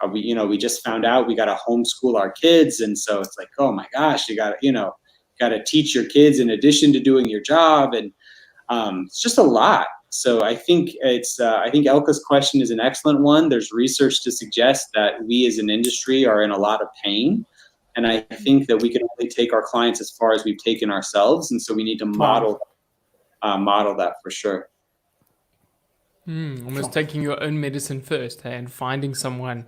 Speaker 3: we just found out we got to homeschool our kids, and so it's like, oh my gosh, you got to teach your kids in addition to doing your job, and it's just a lot. So I think I think Elka's question is an excellent one. There's research to suggest that we as an industry are in a lot of pain, and I think that we can only take our clients as far as we've taken ourselves, and so we need to model that for sure.
Speaker 1: Almost taking your own medicine first, and finding someone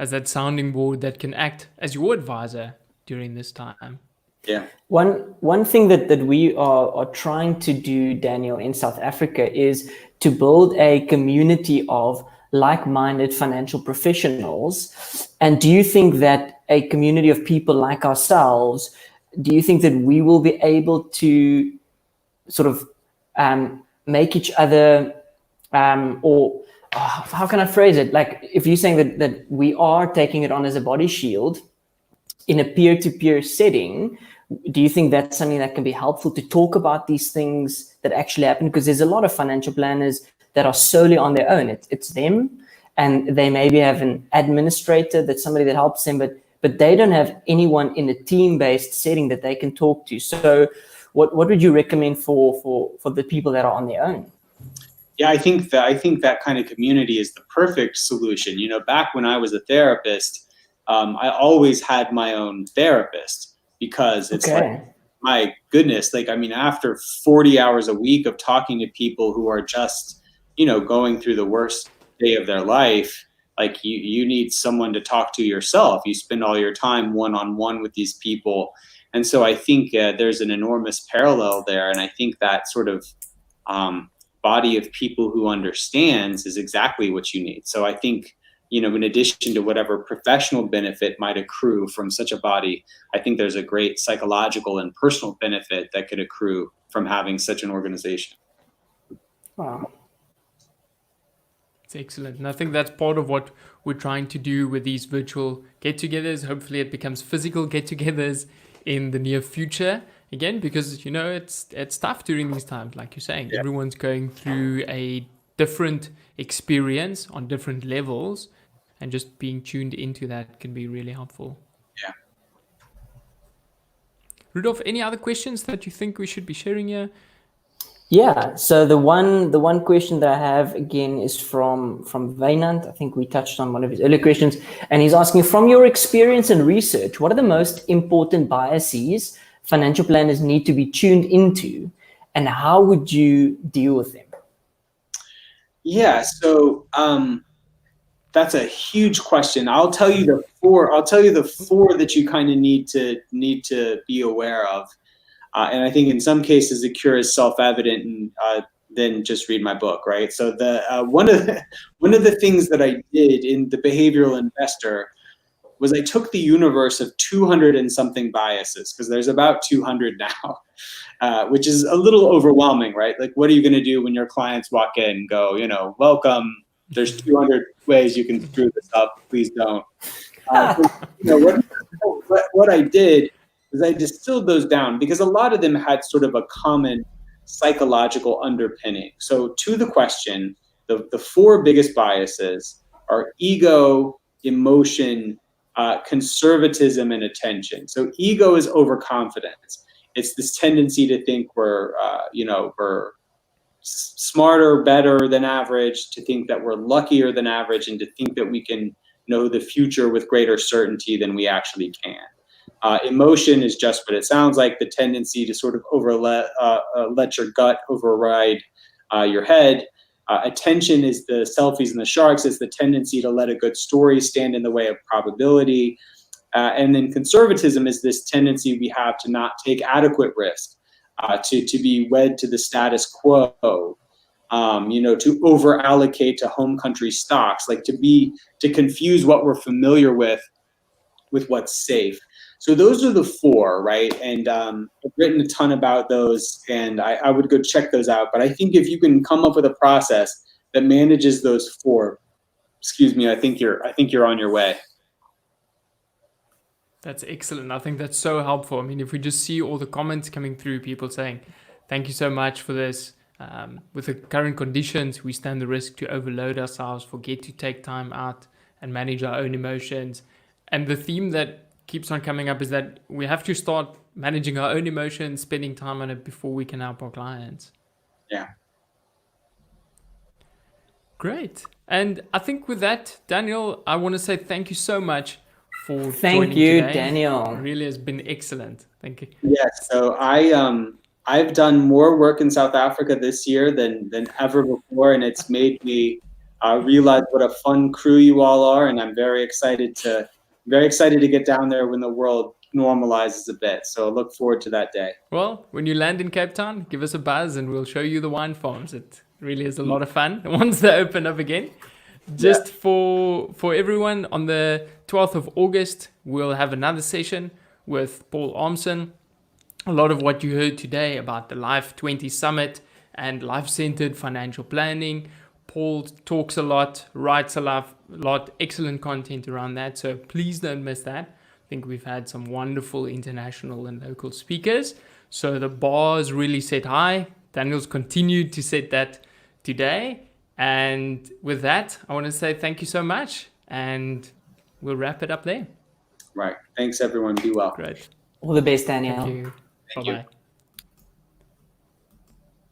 Speaker 1: as that sounding board that can act as your advisor during this time.
Speaker 3: Yeah.
Speaker 2: One thing that we are trying to do, Daniel, in South Africa is to build a community of like-minded financial professionals. And do you think that a community of people like ourselves, do you think that we will be able to sort of make each other how can I phrase it? Like, if you're saying that we are taking it on as a body shield in a peer-to-peer setting, do you think that's something that can be helpful to talk about these things that actually happen? Because there's a lot of financial planners that are solely on their own. It's them, and they maybe have an administrator, that's somebody that helps them, but they don't have anyone in a team-based setting that they can talk to. So what would you recommend for the people that are on their own?
Speaker 3: Yeah, I think that kind of community is the perfect solution. Back when I was a therapist, I always had my own therapist, because it's like, my goodness, after 40 hours a week of talking to people who are just, going through the worst day of their life, like you need someone to talk to yourself. You spend all your time one-on-one with these people. And so I think there's an enormous parallel there. And I think that sort of body of people who understands is exactly what you need. So I think, in addition to whatever professional benefit might accrue from such a body, I think there's a great psychological and personal benefit that could accrue from having such an organization.
Speaker 2: Wow.
Speaker 1: It's excellent. And I think that's part of what we're trying to do with these virtual get-togethers. Hopefully it becomes physical get-togethers in the near future. Again, because, it's tough during these times, like you're saying. Yeah. Everyone's going through a different experience on different levels, and just being tuned into that can be really helpful.
Speaker 3: Yeah.
Speaker 1: Rudolph, any other questions that you think we should be sharing here?
Speaker 2: Yeah, so the one question that I have again is from Vainant. I think we touched on one of his earlier questions, and he's asking, from your experience and research, what are the most important biases financial planners need to be tuned into, and how would you deal with them?
Speaker 3: Yeah, so that's a huge question. I'll tell you the four that you kind of need to be aware of. And I think in some cases the cure is self-evident, and then just read my book, right? So the one of the things that I did in the Behavioral Investor was I took the universe of 200 and something biases, because there's about 200 now, which is a little overwhelming, right? Like, what are you going to do when your clients walk in and go, welcome, there's 200 ways you can screw this up, please don't. What I did is I distilled those down, because a lot of them had sort of a common psychological underpinning. So to the question, the four biggest biases are ego, emotion, conservatism and attention. So ego is overconfidence. It's this tendency to think we're smarter, better than average, to think that we're luckier than average, and to think that we can know the future with greater certainty than we actually can. Emotion is just what it sounds like, the tendency to sort of let your gut override your head. Attention is the selfies and the sharks. It's the tendency to let a good story stand in the way of probability. And then conservatism is this tendency we have to not take adequate risk, to be wed to the status quo, to over allocate to home country stocks, like to confuse what we're familiar with what's safe. So those are the four, right? And I've written a ton about those, and I would go check those out. But I think if you can come up with a process that manages those four, I think you're on your way.
Speaker 1: That's excellent. I think that's so helpful. I mean, if we just see all the comments coming through, people saying, thank you so much for this. With the current conditions, we stand the risk to overload ourselves, forget to take time out and manage our own emotions. And the theme that keeps on coming up is that we have to start managing our own emotions, spending time on it before we can help our clients.
Speaker 3: Yeah.
Speaker 1: Great. And I think with that, Daniel, I want to say thank you so much for joining
Speaker 2: Thank you,
Speaker 1: today.
Speaker 2: Daniel.
Speaker 1: It really has been excellent. Thank you.
Speaker 3: Yes. So I've done more work in South Africa this year than ever before, and it's made me realize what a fun crew you all are, and I'm very excited to get down there when the world normalizes a bit. So I look forward to that day.
Speaker 1: Well, when you land in Cape Town, give us a buzz and we'll show you the wine farms. It really is a lot of fun once they open up again. Just for everyone, on the 12th of August, we'll have another session with Paul Armson. A lot of what you heard today about the Life 20 Summit and life-centered financial planning. Paul talks a lot, writes a lot, excellent content around that. So please don't miss that. I think we've had some wonderful international and local speakers. So the bar is really set high. Daniel's continued to set that today. And with that, I want to say thank you so much. And we'll wrap it up there.
Speaker 3: Right. Thanks, everyone. Be well.
Speaker 1: Great.
Speaker 2: All the best, Daniel.
Speaker 1: Thank you.
Speaker 3: Thank
Speaker 1: Bye-bye.
Speaker 3: you.